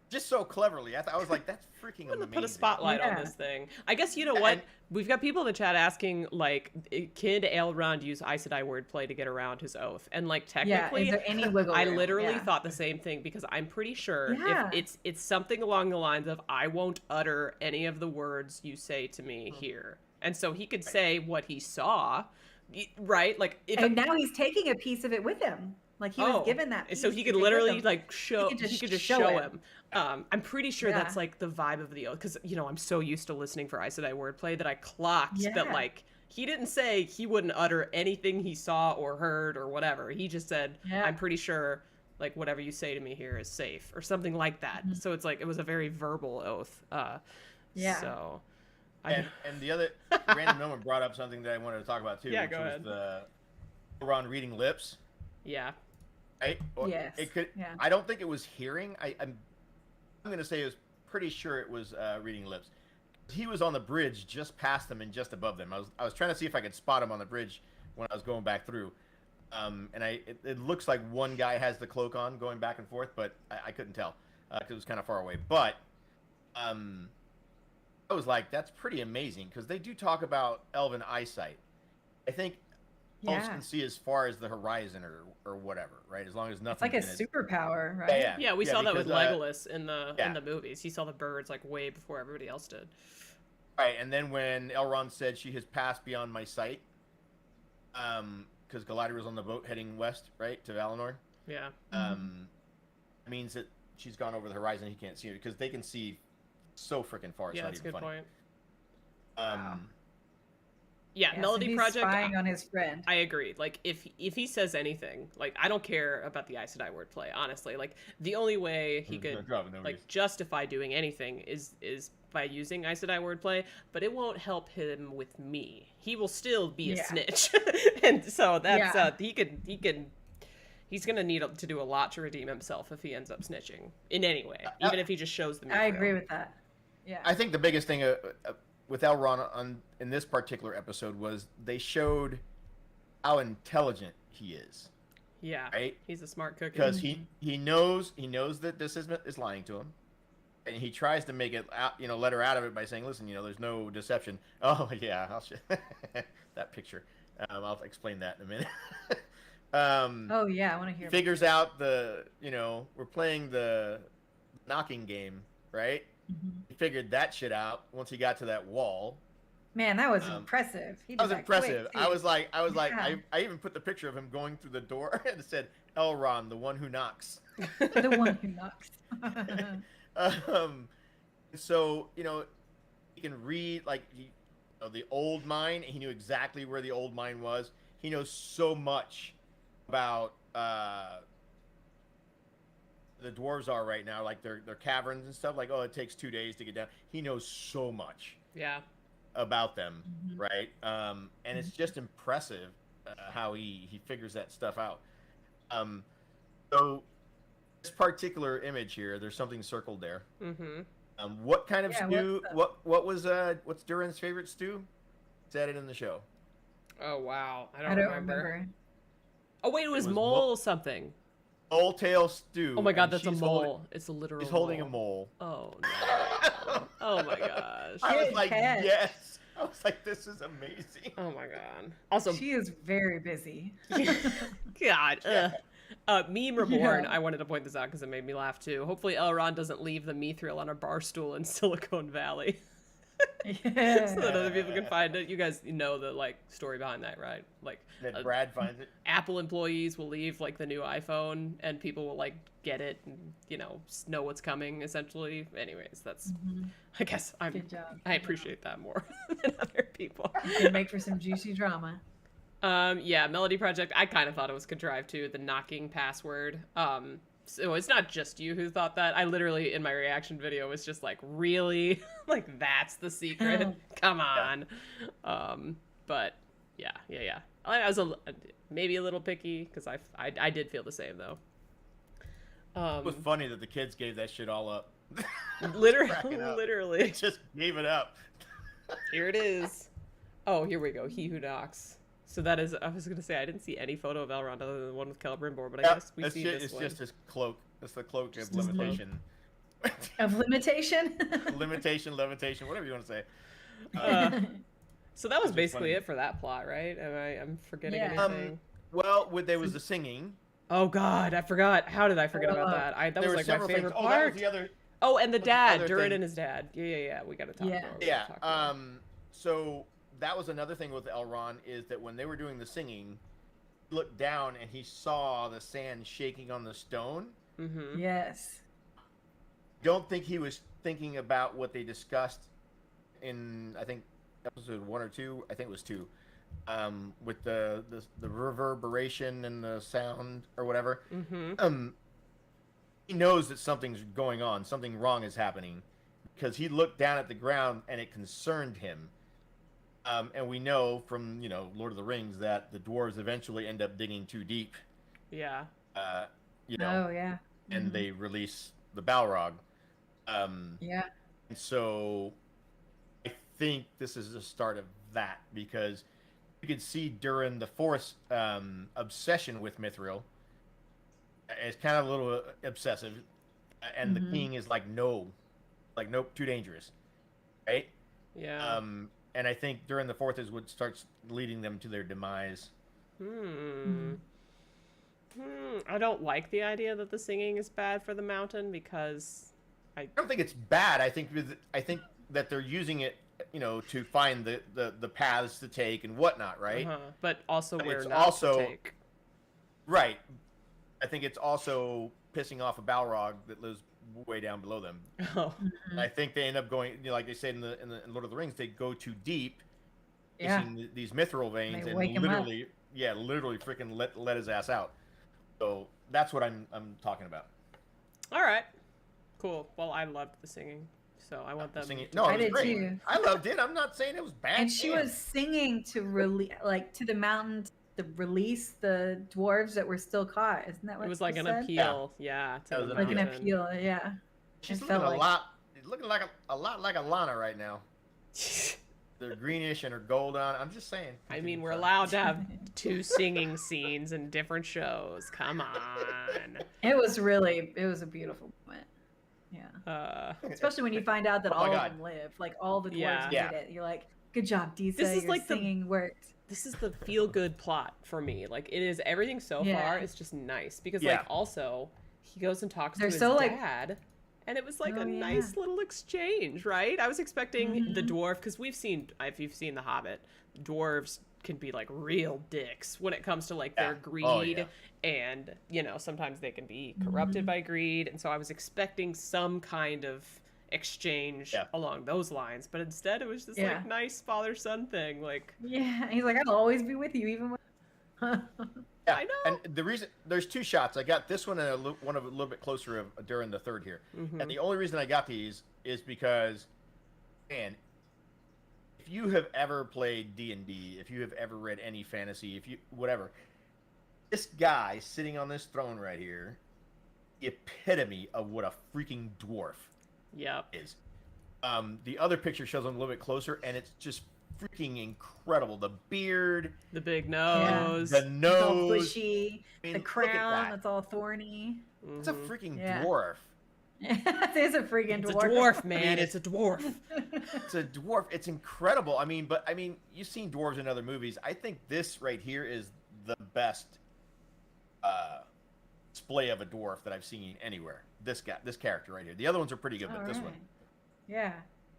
Just so cleverly. I was like, that's freaking amazing. Put a spotlight on this thing. I guess you know what? We've got people in the chat asking, like, can Elrond use Aes Sedai wordplay to get around his oath? And, like, technically, is there any wiggle I room? literally thought the same thing because I'm pretty sure if it's something along the lines of, I won't utter any of the words you say to me here. And so he could say what he saw, right? Like, and now he's taking a piece of it with him. Like he was given that piece so he could literally like show he could just show him. I'm pretty sure that's like the vibe of the oath because I'm so used to listening for Aes Sedai wordplay that I clocked that like he didn't say he wouldn't utter anything he saw or heard or whatever. He just said I'm pretty sure like whatever you say to me here is safe or something like that. So it's like it was a very verbal oath. So and the other random moment brought up something that I wanted to talk about too, which was the Elrond reading lips. Yeah. Right? Yes. It could. Yeah. I don't think it was hearing. I'm going to say it was pretty sure it was reading lips. He was on the bridge just past them and just above them. I was trying to see if I could spot him on the bridge when I was going back through. And it looks like one guy has the cloak on going back and forth, but I couldn't tell because it was kind of far away. But I was like, that's pretty amazing because they do talk about elven eyesight. I think elves can see as far as the horizon or whatever, right? As long as nothing. It's like a superpower, right? Yeah, we saw that with Legolas in the movies. He saw the birds like way before everybody else did. Right, and then when Elrond said she has passed beyond my sight, because Galadriel was on the boat heading west, right, to Valinor. Yeah. It means that she's gone over the horizon. He can't see her because they can see so freaking far. It's not even funny. Point. Wow. Yeah, Melody Project. Spying on his friend. I agree. Like, if he says anything, like, I don't care about the Aes Sedai wordplay. Honestly, like, the only way he could like justify doing anything is by using Aes Sedai wordplay, but it won't help him with me. He will still be a snitch, and so that's he's gonna need to do a lot to redeem himself if he ends up snitching in any way, even if he just shows the. I agree with that. Yeah. I think the biggest thing. With Elrond in this particular episode was they showed how intelligent he is. Yeah, right. He's a smart cookie because he knows that this is lying to him, and he tries to make it out, let her out of it by saying, "Listen, there's no deception." Oh yeah, I'll show that picture. I'll explain that in a minute. Oh yeah, I want to hear. Figures out we're playing the knocking game, right? He figured that shit out once he got to that wall. Man, that was impressive. That was impressive. I was like, I even put the picture of him going through the door and it said, Elrond, the one who knocks. The one who knocks. So, he can read, the old mine. He knew exactly where the old mine was. He knows so much about the dwarves are right now, like their caverns and stuff. Like, it takes 2 days to get down. He knows so much. Yeah. About them, right? And it's just impressive how he figures that stuff out. So this particular image here, there's something circled there. What kind of stew? What was what's Durin's favorite stew? Said it in the show. Oh wow, I don't remember. Oh wait, it was mole something. Mole tail stew. Oh my god, that's a mole. It's a literal. He's holding a mole. Oh no. Oh my gosh. I was like, yes. I was like, this is amazing. Oh my god. Also, she is very busy. God. Meme Reborn. Yeah. I wanted to point this out because it made me laugh too. Hopefully Elrond doesn't leave the Mithril on a bar stool in Silicon Valley. Yeah. So that other people can find it. You guys know the like story behind that, right? Like That Brad finds it. Apple employees will leave like the new iPhone, and people will like get it and know what's coming. Essentially, anyways, that's. I guess Good job. I appreciate that more than other people. You can make for some juicy drama. Yeah, Melody Project. I kind of thought it was contrived too. The knocking password. So it's not just you who thought that. I literally, in my reaction video, was just like, really? Like, that's the secret? Come on. But, yeah. I was maybe a little picky, because I did feel the same, though. It was funny that the kids gave that shit all up. Literally. They just gave it up. Here it is. Oh, here we go. He Who Knocks. So that is, I was going to say, I didn't see any photo of Elrond other than the one with Celebrimbor, but I guess we see this one. It's just his cloak. It's the cloak of limitation. Of limitation? Limitation, levitation, whatever you want to say. So that was basically it for that plot, right? I'm forgetting anything? Well, there was the singing. Oh God, I forgot. How did I forget about that? That was like my favorite part. That was the other. Oh, and the dad, Durin and his dad. Yeah. We gotta talk about it. Yeah. So that was another thing with Elrond, is that when they were doing the singing, he looked down and he saw the sand shaking on the stone. Mm-hmm. Yes. Don't think he was thinking about what they discussed in, I think, episode 1 or 2. I think it was 2. With the reverberation and the sound or whatever. Mm-hmm. He knows that something's going on, something wrong is happening, because he looked down at the ground and it concerned him. And we know from Lord of the Rings that the dwarves eventually end up digging too deep. Yeah. Oh yeah. And they release the Balrog. Yeah. And so I think this is the start of that, because you could see during the Forest's obsession with Mithril, it's kind of a little obsessive, and the king is like, nope, too dangerous, right? Yeah. And I think during the Fourth is what starts leading them to their demise. I don't like the idea that the singing is bad for the mountain, because I don't think it's bad. I think that they're using it, to find the paths to take and whatnot, right? But also where it's not also, to take. Right. I think it's also pissing off a Balrog that lives way down below them. Oh. And I think they end up going, like they said in Lord of the Rings, they go too deep, these mithril veins, and literally freaking let his ass out. So that's what I'm talking about. All right, cool. Well, I loved the singing, so I want them. Singing. No, it was great. Too. I loved it. I'm not saying it was bad. And she was singing to to the mountain to release the dwarves that were still caught. Isn't that what it was? Like an said? appeal, yeah. To the like an appeal, yeah. She's looking a lot like Alana right now. The greenish and her gold on. I'm just saying. I mean, we're allowed to have 2 singing scenes in different shows. Come on. It was a beautiful moment. Yeah. Especially when you find out that all of them live. Like, all the dwarves did it. You're like, good job, Disa. This is your singing worked. This is the feel-good plot for me. Like, it is everything so far. It's just nice. Because, like, also, he goes and talks to his dad. And it was like a nice little exchange, right? I was expecting the dwarf, because if you've seen The Hobbit, dwarves can be like real dicks when it comes to like their greed, and sometimes they can be corrupted by greed, and so I was expecting some kind of exchange along those lines, but instead it was just like nice father-son thing, like he's like, I'll always be with you even when Yeah, I know. And the reason there's 2 shots. I got this one and one of a little bit closer during the third here. And the only reason I got these is because, man, if you have ever played D&D, if you have ever read any fantasy, if you whatever, this guy sitting on this throne right here, the epitome of what a freaking dwarf is. The other picture shows him a little bit closer, and it's just freaking incredible. The beard, the big nose, the nose, it's all bushy, the crown that's all thorny. It's a freaking dwarf. It's a freaking dwarf. It's a dwarf, man. It's a dwarf. It's a dwarf. It's incredible. I mean, you've seen dwarves in other movies. I think this right here is the best display of a dwarf that I've seen anywhere. This character right here. The other ones are pretty good, but this one. Yeah.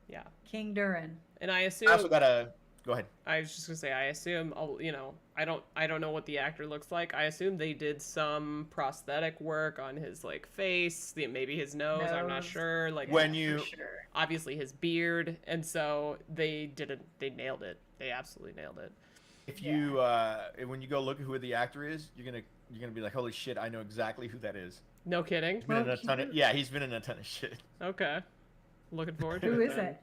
Yeah. King Durin. And I assume. I also gotta go ahead. I was just gonna say, I assume, you know, I don't know what the actor looks like. I assume they did some prosthetic work on his like face, maybe his nose. I'm not sure. Like When for you sure. obviously his beard, and so they nailed it. They absolutely nailed it. if you when you go look at who the actor is, you're gonna be like, holy shit, I know exactly who that is. No kidding. He's been in a ton of he's been in a ton of shit. Okay. Looking forward to Who it. is then. it?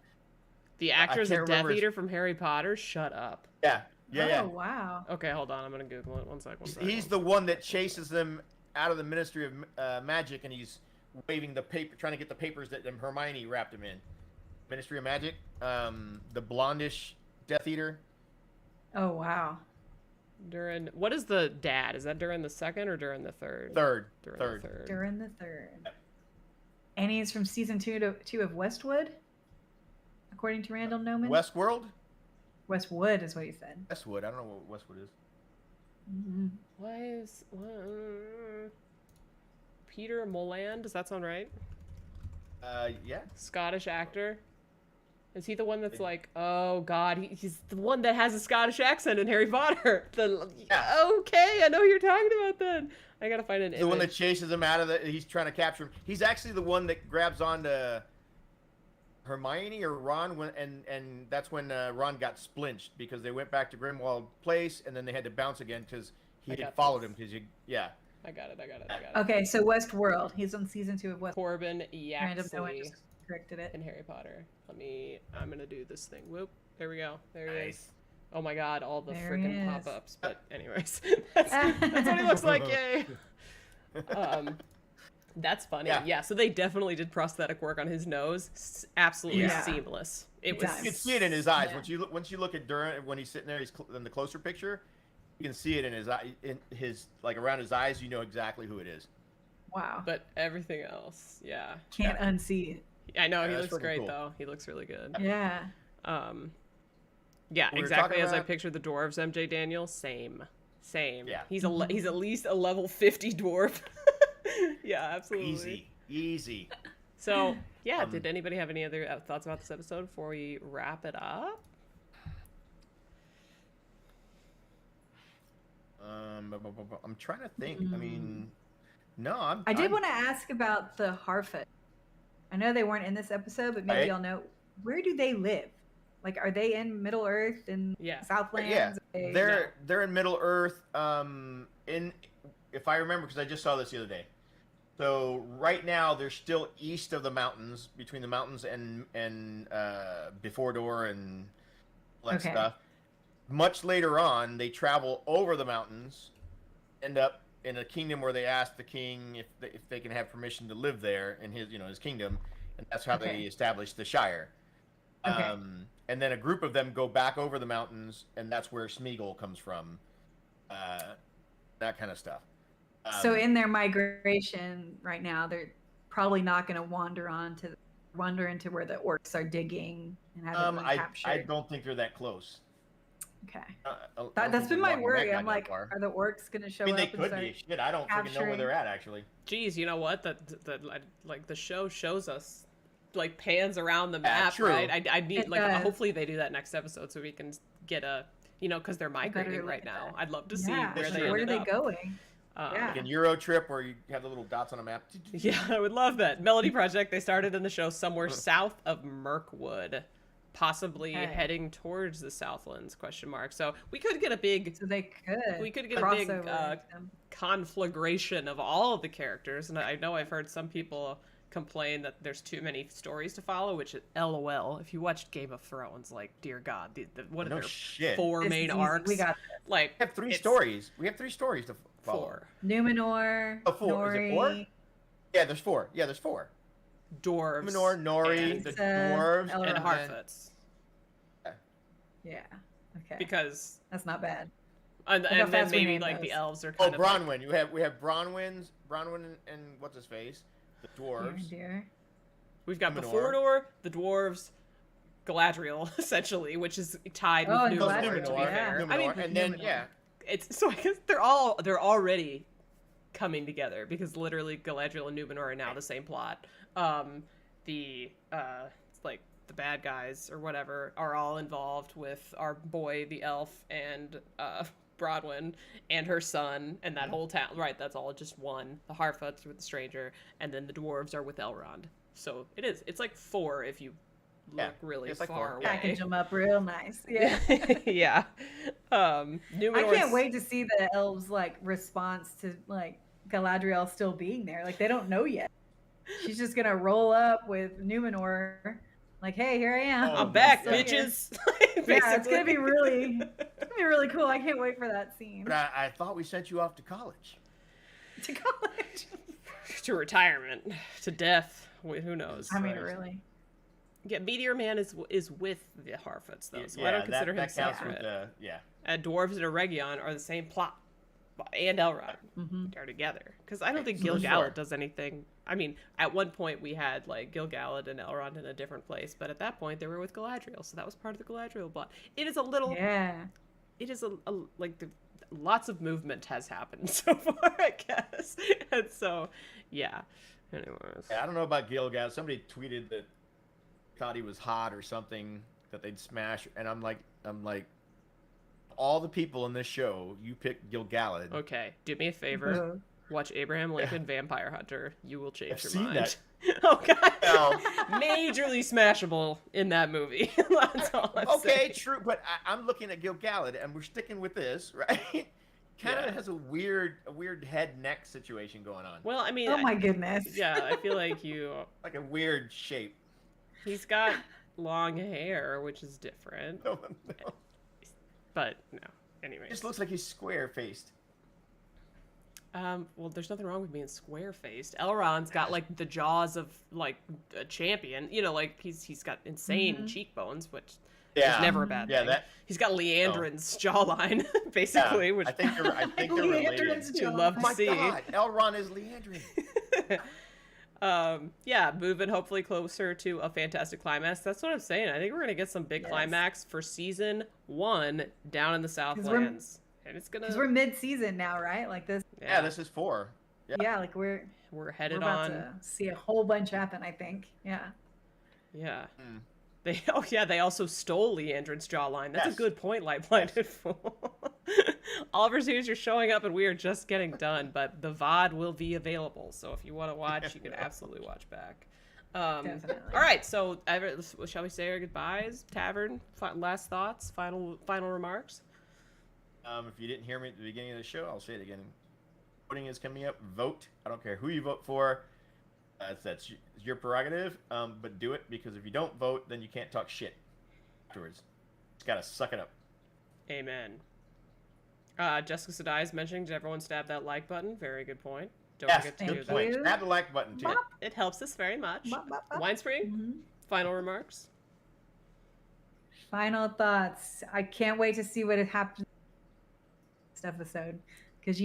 The actor's a can't Death remember his- Eater from Harry Potter. Shut up. Yeah. Yeah. Oh wow. Okay, hold on. I'm gonna Google it. One sec. He's the one that chases them out of the Ministry of Magic, and he's waving the paper, trying to get the papers that Hermione wrapped him in. Ministry of Magic. The blondish Death Eater. Oh wow. Durin. What is the dad? Is that Durin the second or Durin the third? Third. Durin Third. the third. Durin the third. And he's from season 2 of Westwood, according to Randall Noman. Westworld. Westwood is what he said. Westwood. I don't know what Westwood is. Mm-hmm. Why is Peter Moland? Does that sound right? Yeah. Scottish actor. Is he the one that's like, oh god, he's the one that has a Scottish accent in Harry Potter? Yeah. Okay, I know who you're talking about then. I gotta find an The image. one that chases him out of the. He's trying to capture him. He's actually the one that grabs onto Hermione or Ron, and that's when Ron got splinched because they went back to Grimwald Place, and then they had to bounce again because he I had got followed this. him. Because yeah. I got it. Okay, so Westworld. He's on season 2 of Westworld. Corbin Random Noman Yaxley just corrected it. in Harry Potter. I'm gonna do this thing. Whoop. There we go. There he is. Nice. Oh my god, all the There he freaking is. pop-ups. But anyways, that's what he looks like. Yay. That's funny. Yeah. Yeah. So they definitely did prosthetic work on his nose. Absolutely Yeah. seamless. It Big was. time. You can see it in his eyes. Yeah. Once you look at Durin when he's sitting there, he's in the closer picture. You can see it in his eye, in his like around his eyes. You know exactly who it is. Wow. But everything else, yeah. Can't unsee it. I know Yeah, he that's looks freaking great cool. though. He looks really good. Yeah. Yeah, We were exactly talking as I about- pictured the dwarves. MJ Daniels, same. Yeah. He's he's at least a level 50 dwarf. Yeah, absolutely. Easy. So yeah, did anybody have any other thoughts about this episode before we wrap it up? I'm trying to think. I mean, no, I did want to ask about the Harfoot. I know they weren't in this episode, but maybe Right. y'all know, where do they live? Like, are they in Middle Earth and Yeah. Southlands? Yeah, Are they- they're in Middle Earth. If I remember, because I just saw this the other day. So right now they're still east of the mountains, between the mountains and Before Door and all that Okay. stuff. Much later on, they travel over the mountains, end up in a kingdom where they ask the king if they can have permission to live there in his kingdom, and that's how Okay. they establish the Shire. Okay. And then a group of them go back over the mountains, and that's where Smeagol comes from. That kind of stuff. So in their migration right now, they're probably not going to wander into where the orcs are digging and having them captured. I don't think they're that close. Okay. I don't That's think been they're my walking worry. that I'm kind of like, far. are the orcs going to show I mean, up they and could start be. Shit, I don't freaking know where capturing- they're at, actually. Geez, you know what? Like the show shows us, like pans around the map, true. right? I need It like does. hopefully they do that next episode so we can get a because they're migrating look right at now. that. I'd love to see Yeah, where That's they true. where are ended they up. going? Yeah. Like a Euro trip where you have the little dots on a map. Yeah, I would love that. Melody Project, they started in the show somewhere south of Mirkwood, possibly Okay. heading towards the Southlands, ? So we could get a big So they could. We could get a big, crossover with them. conflagration of all of the characters. And I know I've heard some people complain that there's too many stories to follow, which LOL. If you watched Game of Thrones, like, dear God, what are No there shit. four This main is easy. arcs? We got like We have three it's stories. We have 3 stories to follow. four Numenor, Oh, 4. Is it 4? Nori, Yeah, there's 4. Yeah, there's 4. dwarves, Numenor, Nori, and, the It's, dwarves, Elrond. and Harfoots, yeah. Okay. because That's not bad. and Look how then fast we maybe name like the those. elves are Oh, kind of like, Bronwyn. We have Bronwyn and what's his face, the Dear, dwarves. dear. we've got Numenor. Before Door, the dwarves, Galadriel essentially, which is tied Oh, with and Numenor. Galadriel, To be yeah. fair, Numenor, I mean, and then Numenor. it's so I guess they're already coming together because literally Galadriel and Numenor are now the same plot. It's like the bad guys or whatever are all involved with our boy the elf and Brodwyn and her son and that whole town. Right, that's all just one. The Harfoots are with the stranger, and then the dwarves are with Elrond. So it's like 4 if you look really it's like far 4. away. Package them up real nice. Yeah. Yeah. I Numenor's... can't wait to see the elves like response to like Galadriel still being there. Like they don't know yet. She's just gonna roll up with Numenor, like, "Hey, here I am. I'm back, still here." bitches. Yeah, it's gonna be really cool. I can't wait for that scene. But I thought we sent you off to college. To college. To retirement, to death. Who knows? I mean, really. Yeah, Meteor Man is with the Harfoots though, so Yeah, I don't consider him that counts separate. with, And Dwarves and Eregion are the same plot, and Elrond are together. Because I don't think Gil-galad does anything. I mean, at one point we had like Gil-galad and Elrond in a different place, but at that point they were with Galadriel, so that was part of the Galadriel plot. It is a little. Yeah. It is lots of movement has happened so far, I guess, and so yeah. Anyways. Yeah, I don't know about Gil-galad. Somebody tweeted that thought he was hot or something that they'd smash, and I'm like, all the people in this show, you pick Gil-galad. Okay, do me a favor. Watch Abraham Lincoln Vampire Hunter. You will change I've your seen mind. that. Oh god. Well, Majorly smashable in that movie. That's all I'm okay, saying. true, but I'm looking at Gil-galad, and we're sticking with this, right? Kind of has a weird head neck situation going on. Well, I mean, Oh my goodness. yeah, I feel like Like a weird shape. he's got long hair, which is different. No. But no. Anyways. It just looks like he's square faced. Well, there's nothing wrong with being square-faced. Elrond's got like the jaws of like a champion. You know, like he's got insane cheekbones, which is never a bad thing. He's got Leandrin's jawline, basically. Which I think they're related. Leandrin's you love to My see. God, Elrond is Leandrin. Yeah, moving hopefully closer to a fantastic climax. That's what I'm saying. I think we're gonna get some big climax for season 1 down in the Southlands. And it's gonna. Because we're mid-season now, right? Like this. Yeah, this is 4. Yeah, like we're headed about on. to see a whole bunch happen. I think. Yeah. Yeah. They also stole Leandrin's jawline. That's a good point, Light-Blinded Fool. Oliver's News, you're showing up and we are just getting done, but the VOD will be available. So if you want to watch, you can absolutely watch back. Definitely. All right, so shall we say our goodbyes? Tavern, last thoughts, final remarks? If you didn't hear me at the beginning of the show, I'll say it again. Voting is coming up. Vote. I don't care who you vote for. That's your prerogative. But do it, because if you don't vote, then you can't talk shit afterwards. Just gotta suck it up. Amen. Jessica Sadai is mentioning, did everyone stab that like button? Very good point. Don't forget to do good point. that. Stab the like button too. It helps us very much. Bop, bop, bop. Winespring, final remarks? Final thoughts. I can't wait to see what happens next episode, because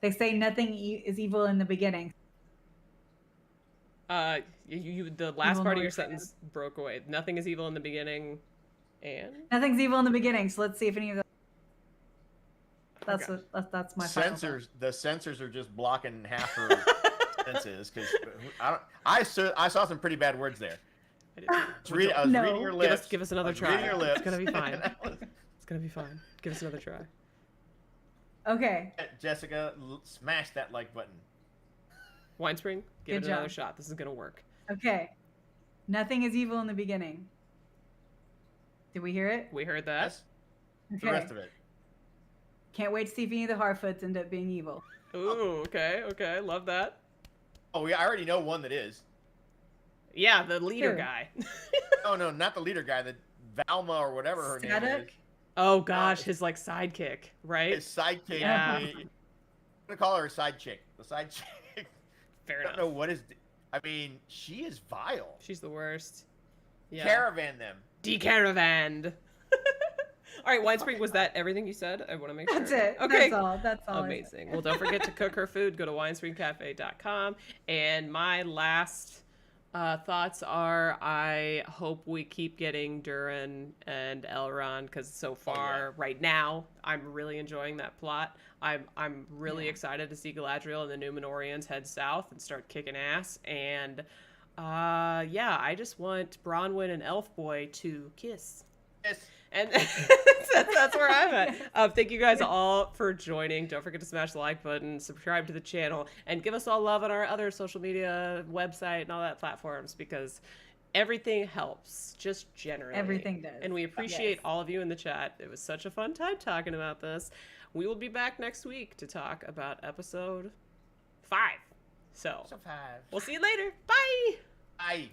they say nothing is evil in the beginning. The last part of your sentence broke away. Nothing is evil in the beginning, and nothing's evil in the beginning. So let's see if any of those. That's my censors. The censors are just blocking half her sentences, because I saw some pretty bad words there. I was reading your lips. Give us another try. Reading your lips. It's gonna be fine. It's gonna be fine. Give us another try. Okay. Jessica, smash that like button. Winespring, give Good it another job. shot. This is gonna work. Okay. Nothing is evil in the beginning. Did we hear it? We heard that. Yes. Okay. The rest of it. Can't wait to see if any of the Harfoots end up being evil. Ooh, okay, love that. Oh, I already know one that is. Yeah, the leader Who? guy. Oh no, not the leader guy. The Valma or whatever her name is. Static? Oh gosh, his like sidekick, right? His sidekick. Yeah. I'm gonna call her a side chick. The side chick. Fair I enough. don't know what is. I mean, she is vile. She's the worst. Yeah. Caravan them. Decaravanned. All right, Winespring, was that everything you said? I want to make sure. That's it. Okay. That's all. Amazing. Well, don't forget to cook her food. Go to winespringcafe.com. And my last thoughts are, I hope we keep getting Durin and Elrond, because so far, right now, I'm really enjoying that plot. I'm really excited to see Galadriel and the Numenorians head south and start kicking ass. And Yeah, I just want Bronwyn and Elf Boy to kiss. Yes. And that's where I'm at. Thank you guys all for joining. Don't forget to smash the like button, subscribe to the channel, and give us all love on our other social media, website, and all that platforms, because everything helps, just generally. Everything does. And we appreciate all of you in the chat. It was such a fun time talking about this. We will be back next week to talk about episode 5. So, we'll see you later. Bye! Bye.